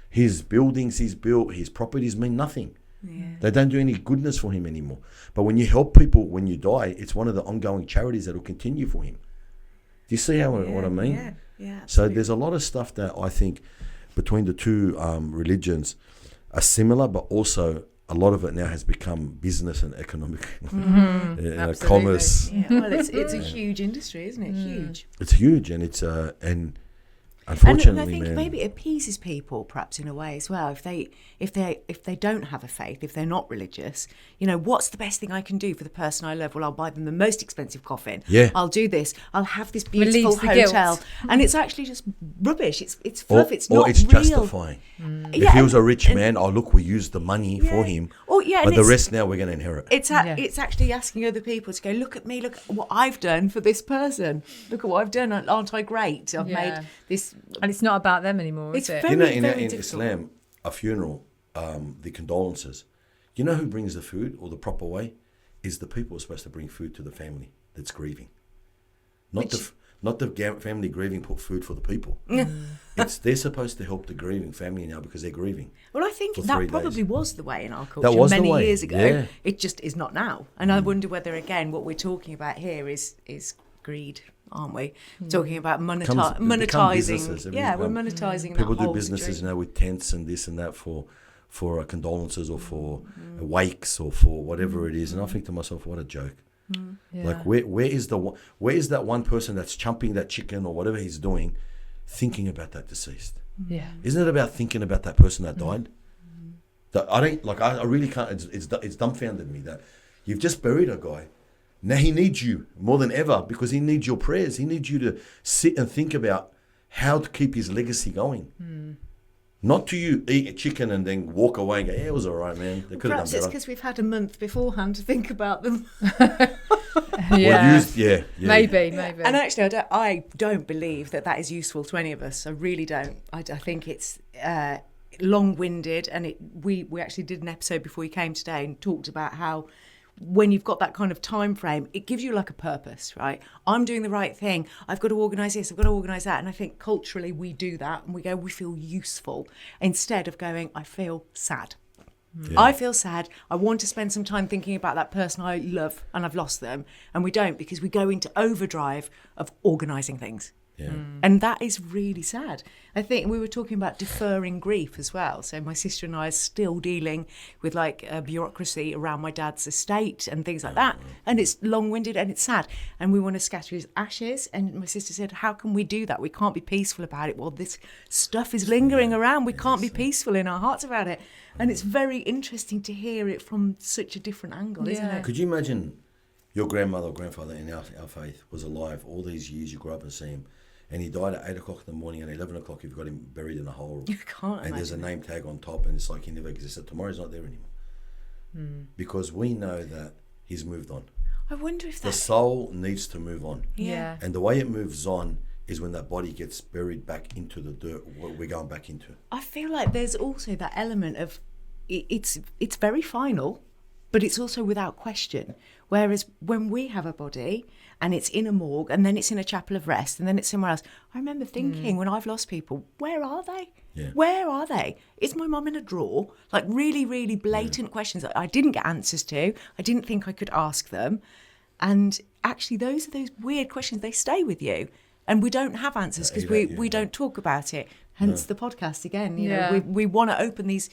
His buildings he's built, his properties mean nothing. Yeah. They don't do any goodness for him anymore. But when you help people when you die, it's one of the ongoing charities that will continue for him. Do you see what I mean? Yeah. Yeah. So Absolutely. there's a lot of stuff that I think between the two religions are similar, but also a lot of it now has become business and economic, Absolutely. commerce. Yeah, well, it's a huge industry, isn't it? Huge. It's huge, and it's and And unfortunately, I think man, maybe it appeases people, perhaps in a way as well. If they don't have a faith, if they're not religious, you know, what's the best thing I can do for the person I love? Well, I'll buy them the most expensive coffin. Yeah. I'll do this. I'll have this beautiful Relieves the guilt. hotel, and it's actually just rubbish. It's or, fluff. It's not or it's real. justifying. If Yeah, he was a rich and- man, oh look, we used the money for him, Oh yeah, but and the it's- rest now we're going to inherit. It's Yeah. it's actually asking other people to go, look at me, look at what I've done for this person. Look at what I've done. Aren't I great? I've Yeah. made this. And it's not about them anymore, It's is it? very- You know, in difficult. Islam, a funeral, the condolences, you know who brings the food or the proper way? Is the people who are supposed to bring food to the family that's grieving. Not the family grieving put food for the people. They're supposed to help the grieving family now because they're grieving. Well, I think For that 3 probably days. was the way in our culture was the many way, years ago. yeah. It just is not now. And I wonder whether, again, what we're talking about here is greed, aren't we? Talking about Become businesses. monetizing. Yeah, we're Everything monetizing. People that do whole businesses situation. now with tents and this and that for condolences or for wakes or for whatever it is. And I think to myself, what a joke. Yeah. Like where is that one person that's chumping that chicken or whatever he's doing, thinking about that deceased? Yeah. Isn't it about thinking about that person that died? That I don't like. I really can't. It's dumbfounded me that you've just buried a guy. Now he needs you more than ever because he needs your prayers. He needs you to sit and think about how to keep his legacy going. Not to you eat a chicken and then walk away and go, yeah, it was all right, man. They could have Perhaps done it's better. because we've had a month beforehand to think about them. Yeah. Yeah. Maybe. And actually, I don't believe that is useful to any of us. I really don't. I think it's long-winded, and we actually did an episode before you came today and talked about how when you've got that kind of time frame, it gives you like a purpose, right? I'm doing the right thing. I've got to organise this. I've got to organise that. And I think culturally we do that, and we feel useful instead of going, I feel sad. Yeah. I feel sad. I want to spend some time thinking about that person I love and I've lost them. And we don't, because we go into overdrive of organising things. Yeah. And that is really sad. I think we were talking about deferring grief as well. So my sister and I are still dealing with like bureaucracy around my dad's estate and things like that. And it's long-winded and it's sad. And we want to scatter his ashes. And my sister said, how can we do that? We can't be peaceful about it. Well, this stuff is lingering around. We can't be peaceful in our hearts about it. And it's very interesting to hear it from such a different angle, isn't Yeah. it? Could you imagine your grandmother or grandfather in our faith was alive all these years, you grew up and see him, and he died at 8 o'clock in the morning, and 11 o'clock you've got him buried in a hole. You can't and there's a imagine name tag on top, and it's like he never existed. Tomorrow's not there anymore. Because we know that he's moved on. I wonder if The that... soul needs to move on. Yeah. And the way it moves on is when that body gets buried back into the dirt, what we're going back into. I feel like there's also that element of it's very final, but it's also without question. Whereas when we have a body and it's in a morgue and then it's in a chapel of rest and then it's somewhere else, I remember thinking when I've lost people, where are they? Yeah. Where are they? Is my mum in a drawer? Like really, really blatant questions that I didn't get answers to. I didn't think I could ask them. And actually, those are those weird questions. They stay with you, and we don't have answers because we don't talk about it. Hence the podcast again. You know, we want to open these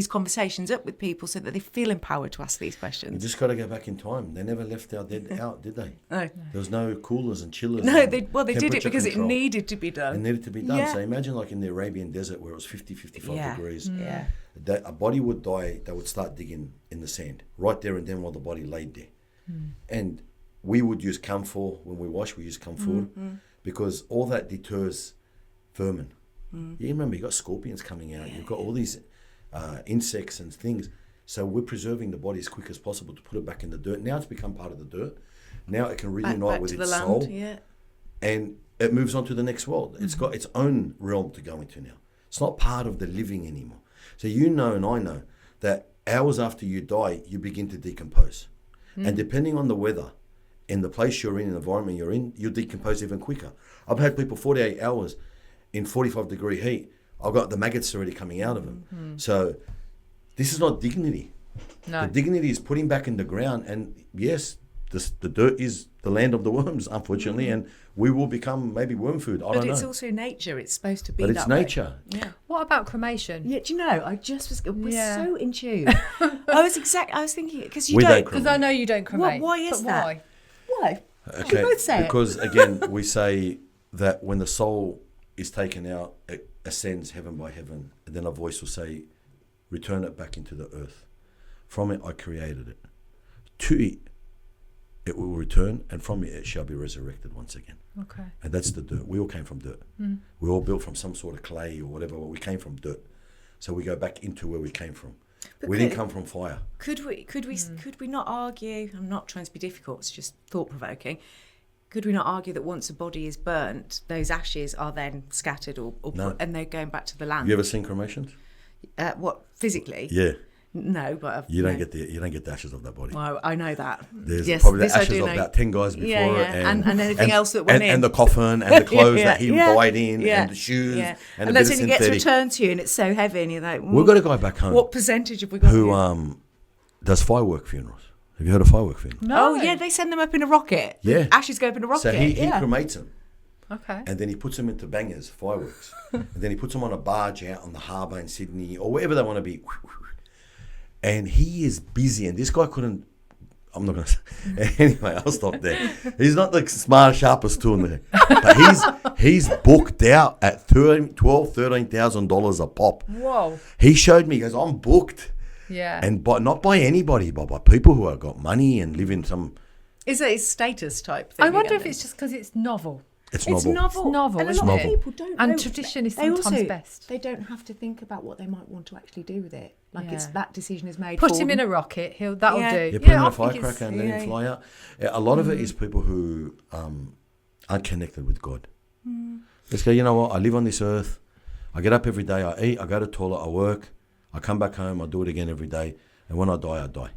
conversations up with people so that they feel empowered to ask these questions. You just got to go back in time. They never left our dead out, did they? No. There was no coolers and chillers. No, and they did it because control. it needed to be done. It needed to be done. Yeah. So imagine like in the Arabian desert where it was 50, 55 degrees. Yeah. That a body would die, they would start digging in the sand right there and then while the body laid there. And we would use camphor when we wash. We use camphor because all that deters vermin. You remember, you got scorpions coming out. You've got all these insects and things. So we're preserving the body as quick as possible to put it back in the dirt. Now it's become part of the dirt. Now it can reunite back with to its the soul. land, yeah. And it moves on to the next world. It's got its own realm to go into now. It's not part of the living anymore. So you know and I know that hours after you die, you begin to decompose. And depending on the weather, in the place you're in, the environment you're in, you'll decompose even quicker. I've had people 48 hours in 45-degree heat. I've got the maggots already coming out of them. So this is not dignity. No. The dignity is putting back in the ground. And yes, the dirt is the land of the worms, unfortunately, and we will become maybe worm food. I don't know. But it's also nature. It's supposed to be But that it's way. nature. Yeah. What about cremation? Yeah, do you know? I just was. We're Yeah. so in tune. I was thinking because you We don't don't. cremate. Because I know you don't cremate. Why is but that? Why? Why? Okay, We both say it. because again, we say that when the soul is taken out, it ascends heaven by heaven, and then a voice will say, return it back into the earth. From it I created it. To it will return, and from it shall be resurrected once again. Okay. And that's the dirt. We all came from dirt. We all built from some sort of clay or whatever, but we came from dirt. So we go back into where we came from. But We didn't come from fire. Could we not argue? I'm not trying to be difficult. It's just thought provoking. Could we not argue that once a body is burnt, those ashes are then scattered or No. put, and they're going back to the land? You ever seen cremations? What physically? Yeah. No, but I've, You don't no. get the ashes of that body. Well, I know that. There's Yes, probably the this I ashes do of know. about 10 guys before Yeah, yeah. it. And anything else that went in. And the coffin and the clothes that he Yeah, died in yeah, and the shoes yeah. and, And a that's bit when of it gets synthetic. returned to you and it's so heavy and you're like, We've got a guy back home what percentage have we got? who here? does firework funerals. Have you heard of firework funerals? No. Oh, yeah, they send them up in a rocket. Yeah. The ashes go up in a rocket. So he yeah. cremates them Okay. and then he puts them into bangers, fireworks. And then he puts them on a barge out on the harbour in Sydney or wherever they want to be. And he is busy, and this guy couldn't. I'm not going to. Anyway, I'll stop there. He's not the smartest, sharpest tool in there, but he's booked out at $13,000 a pop. Whoa. He showed me. He goes, I'm booked, Yeah. and not by anybody, but by people who have got money and live in some. Is it a status type thing? I wonder if again? it's just because it's novel. It's It's novel. novel. It's novel, and a isn't lot it? of people don't And know. tradition is They sometimes also, best. They don't have to think about what they might want to actually do with it. Like it's Yeah. that decision is made. Put for him in them. a rocket. That'll Yeah. do. You put him in I a think it's- firecracker and let yeah. him fly out. A lot of it is people who aren't connected with God. Let's go, you know what? I live on this earth. I get up every day. I eat. I go to the toilet. I work. I come back home. I do it again every day. And when I die, I die.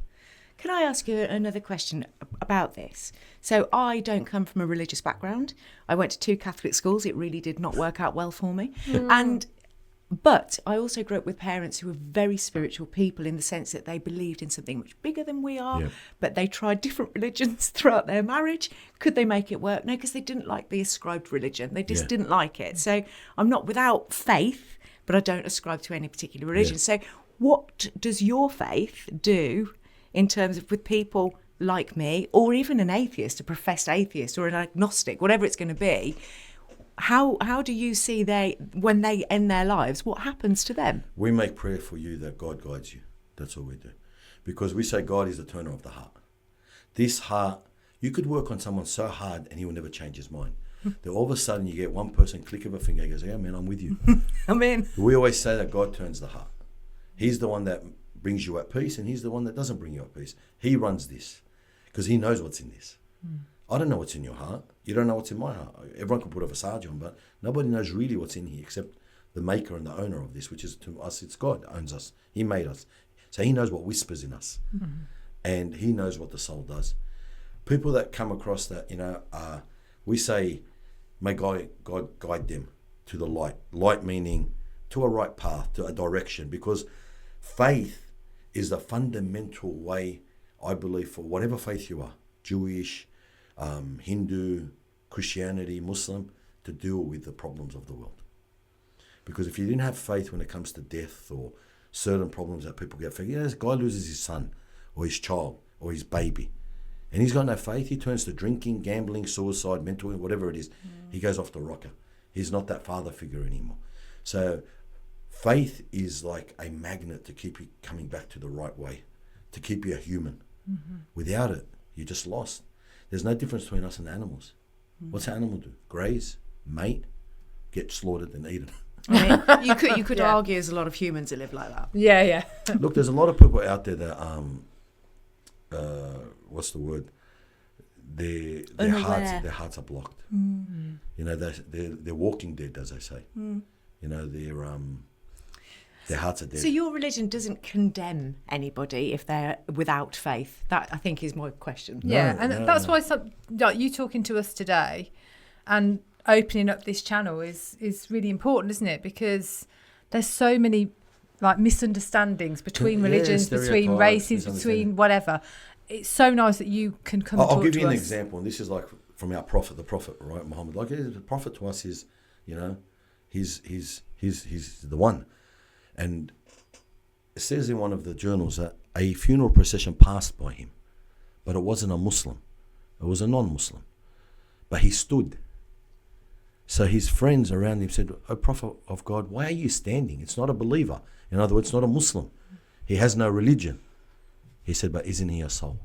Can I ask you another question about this? So I don't come from a religious background. I went to 2 Catholic schools. It really did not work out well for me. But I also grew up with parents who were very spiritual people in the sense that they believed in something much bigger than we are, Yeah. but they tried different religions throughout their marriage. Could they make it work? No, because they didn't like the ascribed religion. They just Yeah. didn't like it. So I'm not without faith, but I don't ascribe to any particular religion. Yeah. So what does your faith do in terms of with people like me, or even an atheist, a professed atheist, or an agnostic, whatever it's going to be? How do you see when they end their lives? What happens to them? We make prayer for you that God guides you. That's all we do. Because we say God is the turner of the heart. This heart, you could work on someone so hard and he will never change his mind. Then all of a sudden you get one person, click of a finger, goes, yeah, man, I'm with you. I mean, We always say that God turns the heart. He's the one that brings you at peace, and he's the one that doesn't bring you at peace. He runs this because he knows what's in this. I don't know what's in your heart. You don't know what's in my heart. Everyone can put a facade on, but nobody knows really what's in here except the maker and the owner of this, which is to us, it's God owns us. He made us. So he knows what whispers in us. And he knows what the soul does. People that come across that, we say, may God guide them to the light. Light meaning to a right path, to a direction, because faith is the fundamental way, I believe, for whatever faith you are, Jewish, Hindu, Christianity, Muslim, to deal with the problems of the world. Because if you didn't have faith when it comes to death or certain problems that people get, this guy loses his son or his child or his baby, and he's got no faith, he turns to drinking, gambling, suicide, mental, whatever it is. He goes off the rocker. He's not that father figure anymore. So faith is like a magnet to keep you coming back to the right way, to keep you a human. Without it, you're just lost. There's no difference between us and animals. What's an animal do? Graze, mate, get slaughtered and eaten. I mean, you could argue there's a lot of humans that live like that. Yeah. Look, there's a lot of people out there that what's the word? Their hearts are blocked. You know, they're walking dead, as they say. You know, their hearts are dead. So your religion doesn't condemn anybody if they're without faith. That, I think, is my question. That's why like you talking to us today and opening up this channel is really important, isn't it? Because there's so many like misunderstandings between religions, between races, between whatever. It's so nice that you can come and talk to us. I'll give you an example, and this is like from our prophet, the prophet, right, Muhammad. Like the prophet to us is, you know, he's the one. And it says in one of the journals that a funeral procession passed by him, but it wasn't a Muslim. It was a non-Muslim. But he stood. So his friends around him said, "Oh, prophet of God, why are you standing? It's not a believer. In other words, it's not a Muslim. He has no religion." He said, "But isn't he a soul?"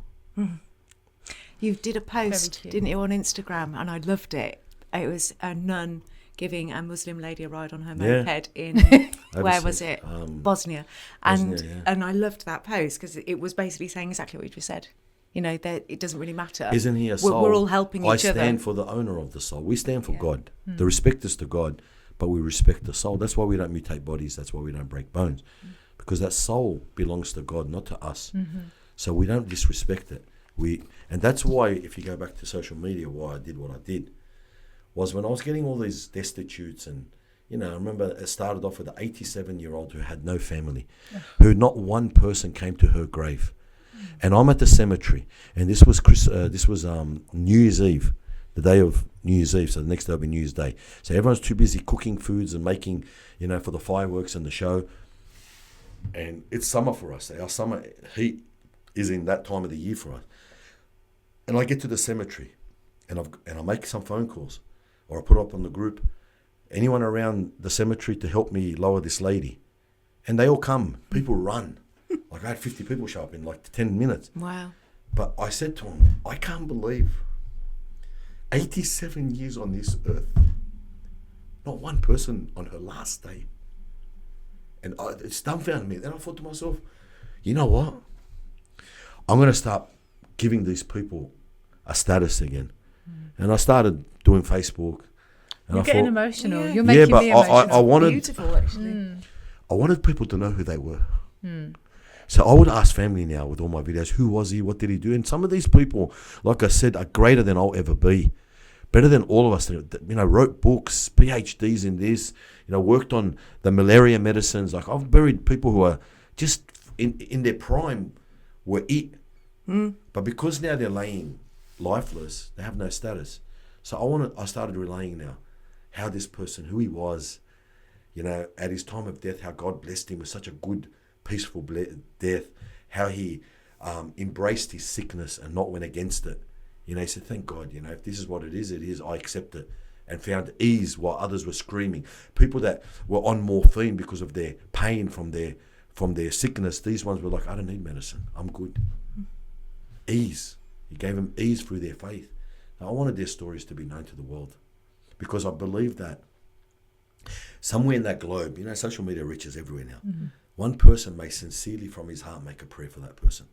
You did a post, didn't you, on Instagram, and I loved it. It was a nun giving a Muslim lady a ride on her moped in, where was it? Bosnia. And I loved that post because it was basically saying exactly what you just said. You know, that it doesn't really matter. Isn't he a soul? We're all helping each other. I stand for the owner of the soul. We stand for God. The respect is to God, but we respect the soul. That's why we don't mutate bodies. That's why we don't break bones. Because that soul belongs to God, not to us. So we don't disrespect it. And that's why, if you go back to social media, why I did what I did, was when I was getting all these destitutes and, you know, I remember it started off with an 87-year-old who had no family, who not one person came to her grave. And I'm at the cemetery, and this was New Year's Eve, the day of New Year's Eve, so the next day will be New Year's Day. So everyone's too busy cooking foods and making, you know, for the fireworks and the show. And it's summer for us. Our summer heat is in that time of the year for us. And I get to the cemetery, and I make some phone calls, or I put up on the group, anyone around the cemetery to help me lower this lady. And they all come. People run. Like I had 50 people show up in like 10 minutes. Wow. But I said to them, I can't believe 87 years on this earth, not one person on her last day. And it's dumbfounded me. Then I thought to myself, you know what? I'm going to start giving these people a status again. And I started doing Facebook. And You're getting emotional. Yeah. You're making me emotional. I wanted, beautiful, actually. I wanted people to know who they were. So I would ask family now with all my videos, who was he? What did he do? And some of these people, like I said, are greater than I'll ever be. Better than all of us, you know, wrote books, PhDs in this, you know, worked on the malaria medicines. Like I've buried people who are just in their prime were it. But because now they're laying lifeless, they have no status. So I started relaying now how this person, who he was, you know, at his time of death, how God blessed him with such a good, peaceful death, how he embraced his sickness and not went against it. You know, he said, thank God, you know, if this is what it is, I accept it, and found ease while others were screaming. People that were on morphine because of their pain from their sickness, these ones were like, I don't need medicine, I'm good. Ease. He gave them ease through their faith. Now, I wanted their stories to be known to the world because I believe that somewhere in that globe, you know, social media reaches everywhere now. One person may sincerely from his heart make a prayer for that person,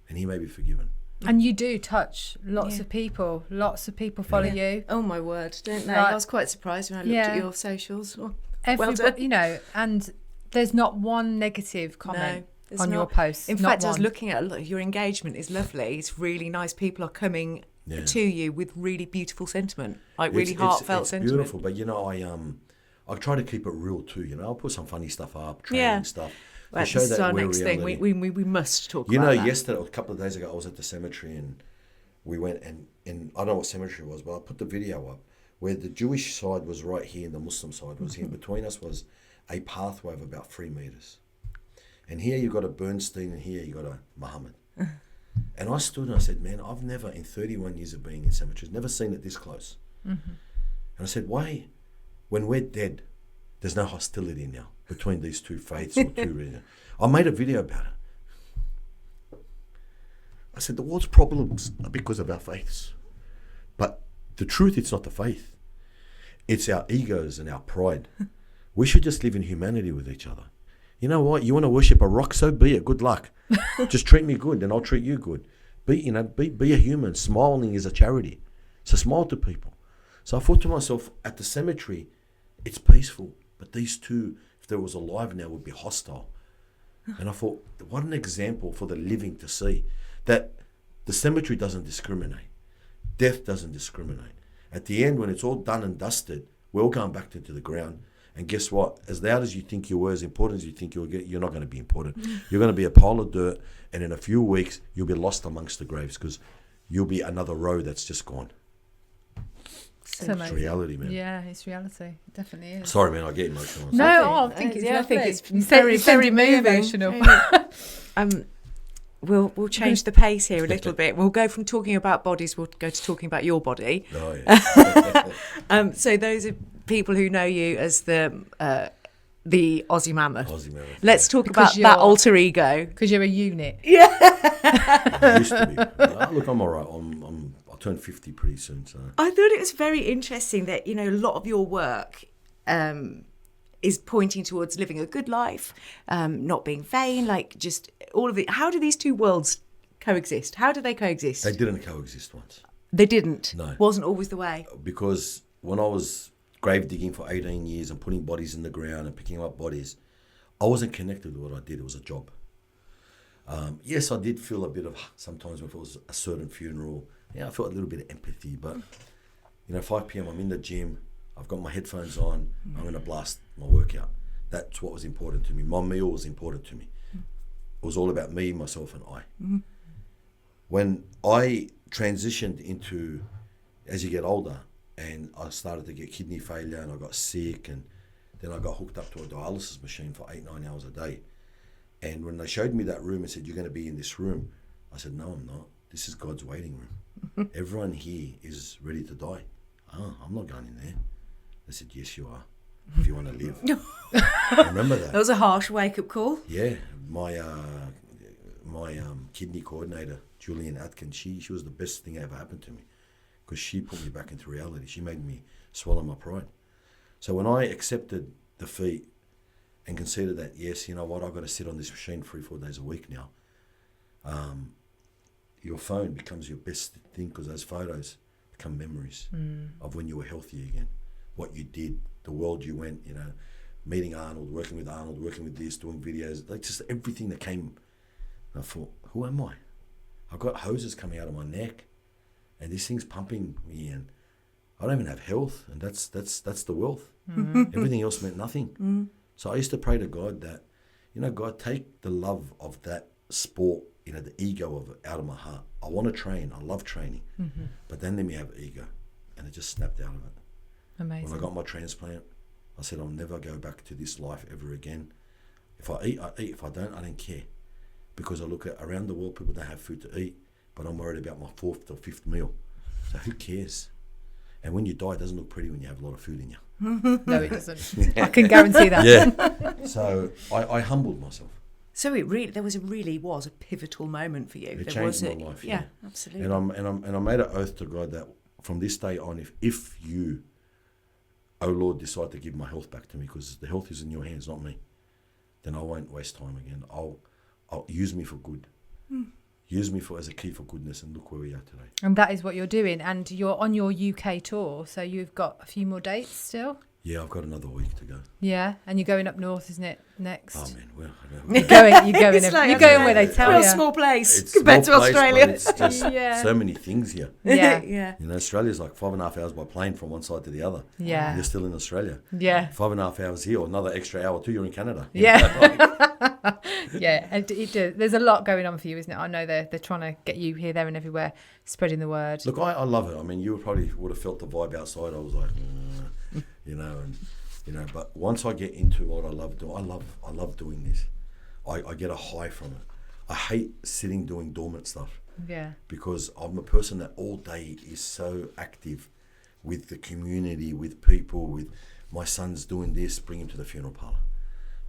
and he may be forgiven. And you do touch lots of people. Lots of people follow you. Oh my word, don't they? I was quite surprised when I looked at your socials. Oh, everybody, you know, and there's not one negative comment on your posts. In fact, I was looking at your engagement is lovely. It's really nice. People are coming to you with really beautiful sentiment, like really heartfelt sentiment. Beautiful, but you know, I try to keep it real too. You know, I'll put some funny stuff up, training stuff. Well, this is our next thing. We must talk about that. You know, yesterday, a couple of days ago, I was at the cemetery and we went and I don't know what cemetery it was, but I put the video up where the Jewish side was right here and the Muslim side was here. Between us was a pathway of about 3 meters. And here you got a Bernstein and here you got a Muhammad. And I stood and I said, man, I've never, in 31 years of being in cemeteries, never seen it this close. And I said, why, when we're dead, there's no hostility now between these two faiths or two religions? I made a video about it. I said, the world's problems are because of our faiths. But the truth, it's not the faith. It's our egos and our pride. We should just live in humanity with each other. You know what? You want to worship a rock, so be it. Good luck. Just treat me good, and I'll treat you good. Be a human. Smiling is a charity. So smile to people. So I thought to myself, at the cemetery, it's peaceful. But these two, if they was alive now, would be hostile. And I thought, what an example for the living to see. That the cemetery doesn't discriminate. Death doesn't discriminate. At the end, when it's all done and dusted, we're all going back into the ground. And guess what? As loud as you think you were, as important as you think you'll get, you're not going to be important. You're going to be a pile of dirt, and in a few weeks, you'll be lost amongst the graves because you'll be another row that's just gone. It's reality, man. Yeah, it's reality. It definitely is. Sorry, man, I get emotional. No, I think it's I think it's very, very moving. emotional. We'll change the pace here a little bit. We'll go from talking about bodies, we'll go to talking about your body. Oh, yeah. So those are people who know you as the Aussie Mammoth. Aussie Mammoth. Let's talk about that alter ego. Because you're a unit. I used to be. Look, I'm all right. I'll turn 50 pretty soon. So I thought it was very interesting that, a lot of your work is pointing towards living a good life, not being vain, like just all of it. How do these two worlds coexist? How do they coexist? they didn't coexist once. They didn't. No. Wasn't always the way. Because when I was grave digging for 18 years and putting bodies in the ground and picking up bodies, I wasn't connected with what I did. It was a job. Yes, I did feel a bit of, sometimes if it was a certain funeral, I felt a little bit of empathy. But, 5 p.m, I'm in the gym, I've got my headphones on, I'm going to blast my workout. That's what was important to me. My meal was important to me. It was all about me, myself, and I. When I transitioned into, as you get older, and I started to get kidney failure and I got sick, and then I got hooked up to a dialysis machine for 8-9 hours a day. And when they showed me that room and said, you're going to be in this room, I said, no, I'm not. This is God's waiting room. Everyone here is ready to die. Oh, I'm not going in there. They said, yes, you are, if you want to live. I remember that. That was a harsh wake-up call. Yeah. My kidney coordinator, Julian Atkins, she was the best thing that ever happened to me because she put me back into reality. She made me swallow my pride. So when I accepted defeat and considered that, yes, you know what, I've got to sit on this machine 3-4 days a week now, your phone becomes your best thing because those photos become memories of when you were healthy again, what you did, the world you went, meeting Arnold, working with this, doing videos, like just everything that came. And I thought, who am I? I've got hoses coming out of my neck and this thing's pumping me and I don't even have health, and that's the wealth. Everything else meant nothing. So I used to pray to God that, God, take the love of that sport, the ego of it out of my heart. I want to train. I love training. But then let me have ego. And it just snapped out of it. Amazing. When I got my transplant, I said, I'll never go back to this life ever again. If I eat, I eat. If I don't care. Because I look at around the world, people don't have food to eat, but I'm worried about my 4th or 5th meal. So who cares? And when you die, it doesn't look pretty when you have a lot of food in you. No, it doesn't. I can guarantee that. Yeah. So I humbled myself. So there was a pivotal moment for you. It changed my life. Yeah, absolutely. And I made an oath to God that from this day on, if you, oh Lord, decide to give my health back to me, because the health is in your hands, not me, then I won't waste time again. I'll use me for good. Use me as a key for goodness, and look where we are today. And that is what you're doing. And you're on your UK tour, so you've got a few more dates still? Yeah, I've got another week to go. Yeah, and you're going up north, isn't it, next? Oh, man, well, You're going where they tell you. Real small place It's compared small to place, Australia. but it's just so many things here. Yeah. Australia's like 5.5 hours by plane from one side to the other. Yeah. You're still in Australia. Yeah. 5.5 hours here, or another extra hour or two, you're in Canada. Yeah. Yeah, it does. There's a lot going on for you, isn't it? I know they're trying to get you here, there, and everywhere, spreading the word. Look, I love it. I mean, you probably would have felt the vibe outside. I was like, but once I get into what I love doing, I love doing this. I get a high from it. I hate sitting doing dormant stuff. Yeah. Because I'm a person that all day is so active with the community, with people, with my son's doing this, bring him to the funeral parlour.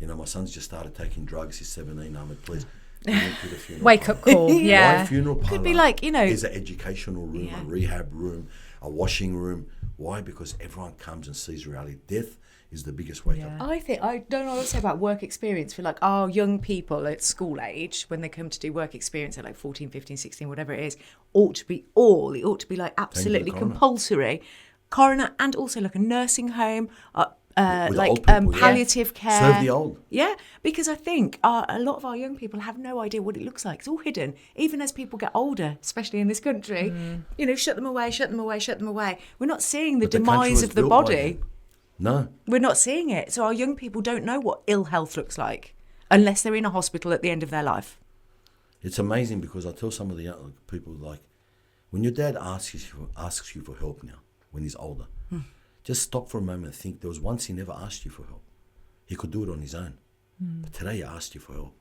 My son's just started taking drugs. He's 17, Ahmed, please. Bring him to the funeral Wake parlour. up call, yeah. My funeral parlour Could be like, is an educational room, a rehab room, a washing room. Why? Because everyone comes and sees reality. Death is the biggest wake up. I don't know what to say about work experience for like our young people at school age when they come to do work experience at like 14, 15, 16, whatever it is, it ought to be like absolutely compulsory. Coroner and also like a nursing home, palliative care. Serve the old. Yeah, because I think a lot of our young people have no idea what it looks like. It's all hidden. Even as people get older, especially in this country, shut them away. We're not seeing the demise of the body. No. We're not seeing it. So our young people don't know what ill health looks like unless they're in a hospital at the end of their life. It's amazing because I tell some of the young people, like, when your dad asks you for help now, when he's older, just stop for a moment and think there was once he never asked you for help. He could do it on his own. But today he asked you for help.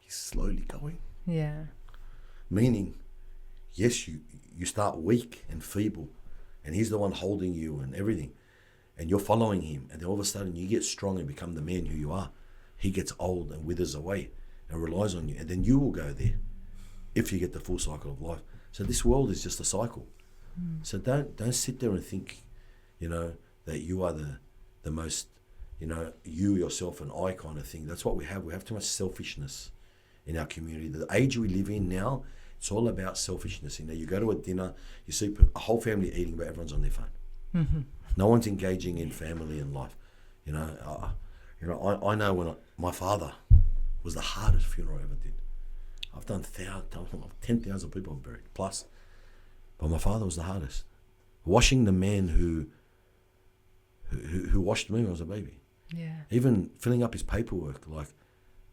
He's slowly going. Yeah. Meaning, yes, you start weak and feeble, and he's the one holding you and everything. And you're following him, and then all of a sudden you get strong and become the man who you are. He gets old and withers away and relies on you, and then you will go there if you get the full cycle of life. So this world is just a cycle. So don't sit there and think, that you are the most, you, yourself, and I kind of thing. That's what we have. We have too much selfishness in our community. The age we live in now, it's all about selfishness. You go to a dinner, you see a whole family eating, but everyone's on their phone. Mm-hmm. No one's engaging in family and life. I know when my father was the hardest funeral I ever did. I've done 10,000 people I've buried plus, but my father was the hardest. Washing the man who washed me when I was a baby. Yeah. Even filling up his paperwork, like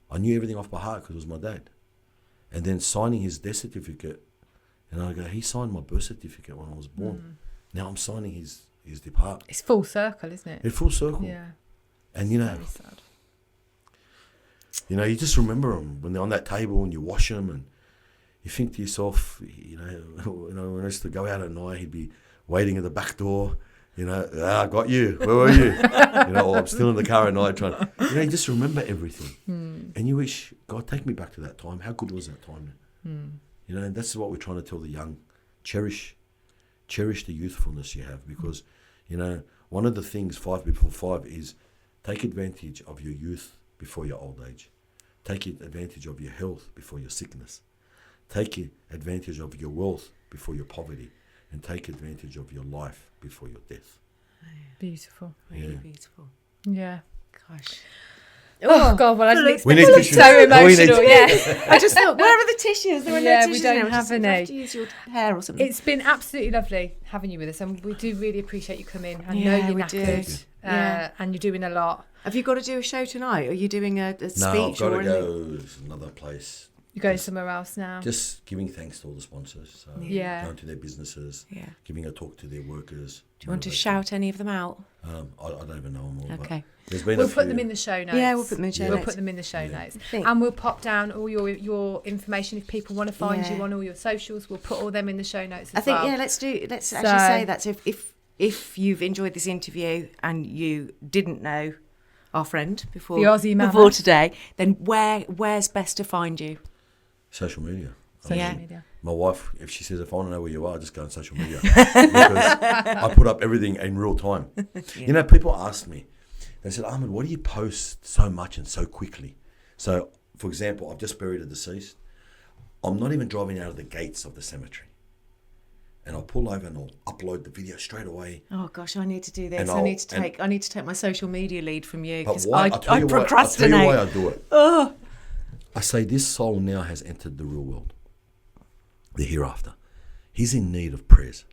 I knew everything off by heart because it was my dad. And then signing his death certificate, and I go, he signed my birth certificate when I was born. Now I'm signing his depart. It's full circle, isn't it? It's full circle. Yeah. And very sad. You just remember them when they're on that table and you wash them, and you think to yourself, when I used to go out at night, he'd be waiting at the back door. I got you. Where were you? Or I'm still in the car at night trying. You just remember everything, and you wish, God, take me back to that time. How good was that time? And that's what we're trying to tell the young. Cherish the youthfulness you have, because one of the things 5 before 5 is take advantage of your youth before your old age. Take advantage of your health before your sickness. Take advantage of your wealth before your poverty, and take advantage of your life before your death. Beautiful. Really beautiful. Yeah. Gosh. Oh God! Well, I didn't We expect need it tissues. so emotional. Yeah. I just thought, where are the tissues? There are Yeah, no we tissues. don't now. have You any. have to use your hair or something. It's been absolutely lovely having you with us, and we do really appreciate you coming. I know Yeah, you're we knackered, do. Yeah. and you're doing a lot. Have you got to do a show tonight? Are you doing a speech? No, I've got or to anything? go to another place. You're going somewhere else now. Just giving thanks to all the sponsors. So Yeah. Going to their businesses. Yeah. Giving a talk to their workers. Do you want to motivate shout any of them out? them. I don't even know them all. Okay. But there's been We'll a put few. them in the show notes. Yeah, we'll put them in the show We'll notes. put them in the show notes. Think- And we'll pop down all your information if people want to find Yeah. you on all your socials. We'll put all them in the show notes I as think, well. let's actually So- say that. So if you've enjoyed this interview and you didn't know our friend before The Aussie Mammoth. before today, then where's best to find you? Social media. Social Yeah. media. My wife, if she says, if I want to know where you are, just go on social media. Because I put up everything in real time. People ask me, they said, Ahmed, why do you post so much and so quickly? So, for example, I've just buried a deceased. I'm not even driving out of the gates of the cemetery. And I'll pull over and I'll upload the video straight away. Oh gosh, I need to do this. And I need to take my social media lead from you But because why? I I'll tell you procrastinate. why I do it. Oh. I say this soul now has entered the real world, the hereafter. He's in need of prayers.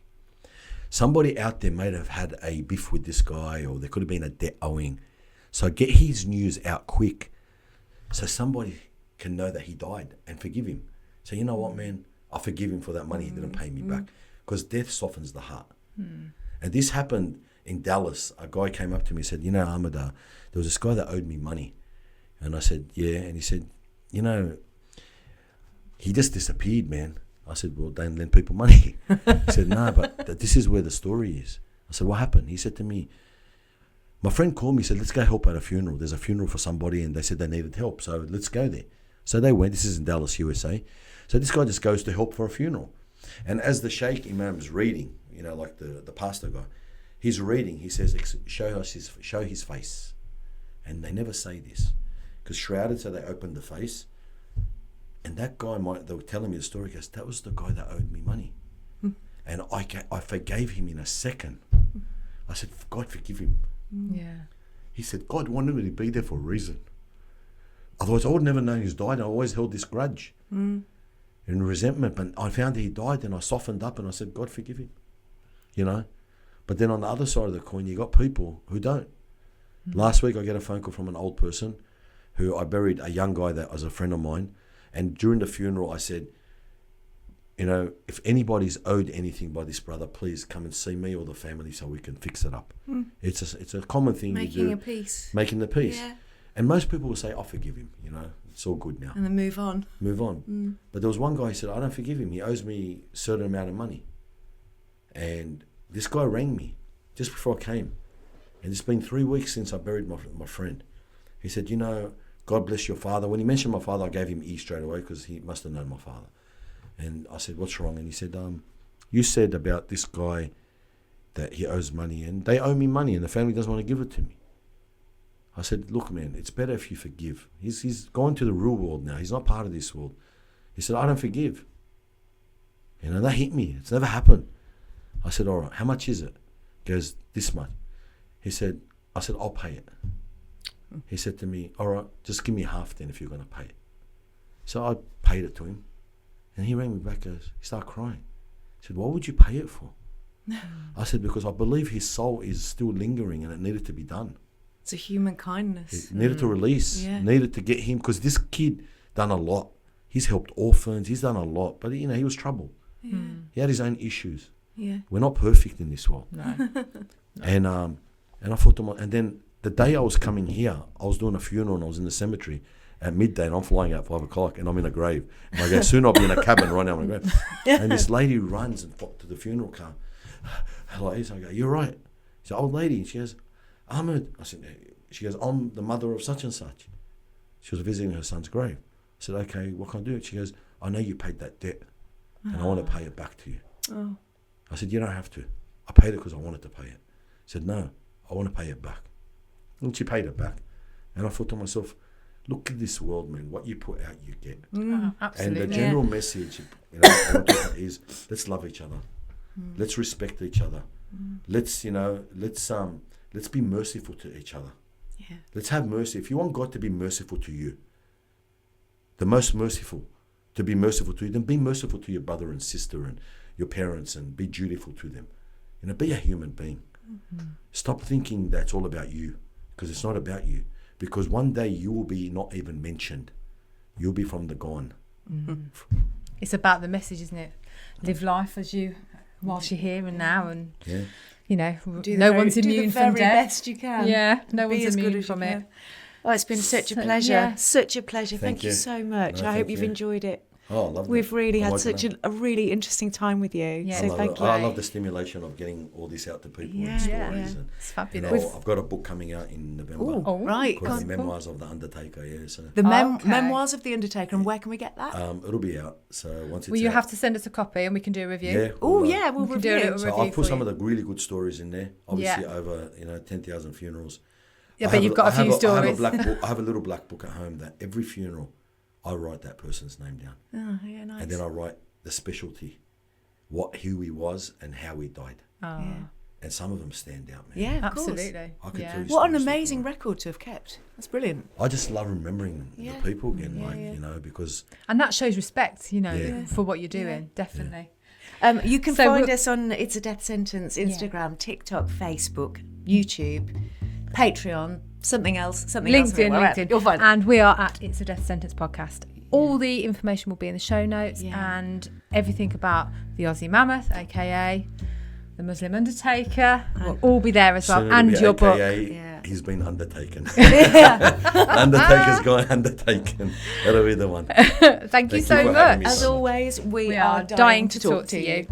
Somebody out there may have had a beef with this guy, or there could have been a debt owing. So get his news out quick. so somebody can know that he died and forgive him. So you know what, man, I forgive him for that money he didn't pay me back, because death softens the heart. And this happened in Dallas. A guy came up to me and said, you know, Ahmed, there was this guy that owed me money. And I said, yeah. And he said, you know, he just disappeared, man. I said, well, don't lend people money. He said, no, but this is where the story is. I said, what happened? He said to me, my friend called me, said, let's go help at a funeral. There's a funeral for somebody, and they said they needed help, so let's go there. So they went. This is in Dallas, USA. So this guy just goes to help for a funeral. And as the Sheikh Imam's reading, you know, like the pastor guy, he's reading, he says, show his face. And they never say this, because shrouded, so they opened the face. And that guy, they were telling me the story, goes, that was the guy that owed me money. And I forgave him in a second. I said, God, forgive him. Yeah. He said, God wanted me to be there for a reason. Otherwise, I would never known he's died. I always held this grudge and resentment. But I found that he died, and I softened up, and I said, God, forgive him. You know? But then on the other side of the coin, you got people who don't. Last week, I get a phone call from an old person who I buried a young guy that was a friend of mine. And during the funeral, I said, you know, if anybody's owed anything by this brother, please come and see me or the family so we can fix it up. It's a common thing you do. Making a peace. Making the peace. Yeah. And most people will say, I forgive him, you know, it's all good now. And then move on. Move on. But there was one guy who said, I don't forgive him. He owes me a certain amount of money. And this guy rang me just before I came. And it's been 3 weeks since I buried my friend. He said, you know, God bless your father. When he mentioned my father, I gave him E straight away, because he must have known my father. And I said, what's wrong? And he said, you said about this guy that he owes money, and they owe me money, and the family doesn't want to give it to me. I said, look, man, it's better if you forgive. He's gone to the real world now. He's not part of this world. He said, I don't forgive. You know, that hit me. It's never happened. I said, all right, how much is it? He goes, this much. I said, I'll pay it. He said to me, all right, just give me half then if you're going to pay it. So I paid it to him. And he rang me back, he started crying. He said, why would you pay it for? I said, because I believe his soul is still lingering and it needed to be done. It's a human kindness. It needed to release, needed to get him, because this kid done a lot. He's helped orphans, he's done a lot, but you know, he was troubled. Yeah. He had his own issues. Yeah. We're not perfect in this world. No. And I thought to myself, and then the day I was coming here, I was doing a funeral and I was in the cemetery at midday, and I'm flying out 5 o'clock and I'm in a grave. And I go, soon I'll be in a cabin right now in a grave. And this lady runs and to the funeral car. Hello, so I go, you're right. She's an old lady. And she goes, Ahmed. I said, she goes, I'm the mother of such and such. She was visiting her son's grave. I said, okay, what can I do? She goes, I know you paid that debt and I want to pay it back to you. Oh. I said, you don't have to. I paid it because I wanted to pay it. She said, no, I want to pay it back. And she paid it back. And I thought to myself, look at this world, man. What you put out, you get. Oh, absolutely. And the general message, you know, I want to talk about is, let's love each other. Let's respect each other. Let's be merciful to each other. Yeah. Let's have mercy. If you want God to be merciful to you, the most merciful, to be merciful to you, then be merciful to your brother and sister and your parents, and be dutiful to them. You know, be a human being. Stop thinking that's all about you, because it's not about you. Because one day you will be not even mentioned. You'll be from the gone. It's about the message, isn't it? Live life as you, whilst you're here and now, and you know, no one's immune from death. Do the very best you can. Yeah, no Be one's as good immune as you from it. can. Oh, it's been such a So, pleasure. yeah. Such a pleasure. Thank Thank you you. so much. No, I hope thank you've you. enjoyed it. Oh, I love We've really I'm had liking such that. a really interesting time with you. Yeah. So I love thank it. you. I love the stimulation of getting all this out to people and stories. Yeah. And, It's you fabulous. know, I've got a book coming out in November Oh, right. called The Cool. Memoirs of the Undertaker. Yeah, so The Okay. Memoirs of the Undertaker. And where can we get that? it'll be out. So once it's Well, you out, have to send us a copy and we can do a review. yeah. Oh, we'll, yeah, we'll We can do a review. little So review I've put for some you. of the really good stories in there. Obviously, Yeah. over 10,000 funerals. Yeah, I but have you've got a few I have a stories. black book. I have a little black book at home that every funeral, I write that person's name down, Oh, yeah, nice. and then I write the specialty, who he was and how he died. Oh, Yeah. And some of them stand out, man. Yeah, of course. absolutely. I could Yeah. tell you What an stories amazing like record to have kept. That's brilliant. I just love remembering Yeah. the people again, Yeah, like yeah. you know, because And that shows respect, you know, Yeah. for what you're doing, definitely. You can So find we'll- us on It's a Death Sentence, Instagram, TikTok, Facebook, YouTube, Patreon. something else. LinkedIn. You'll find it. And we are at It's a Death Sentence Podcast. All the information will be in the show notes, and everything about the Aussie Mammoth, aka the Muslim Undertaker, will all be there as well, Soon and it'll be your book. AKA, he's been undertaken. Undertaker's gone undertaken. That'll be the one. Thank you so for having much. me. As always, we are dying to talk to you.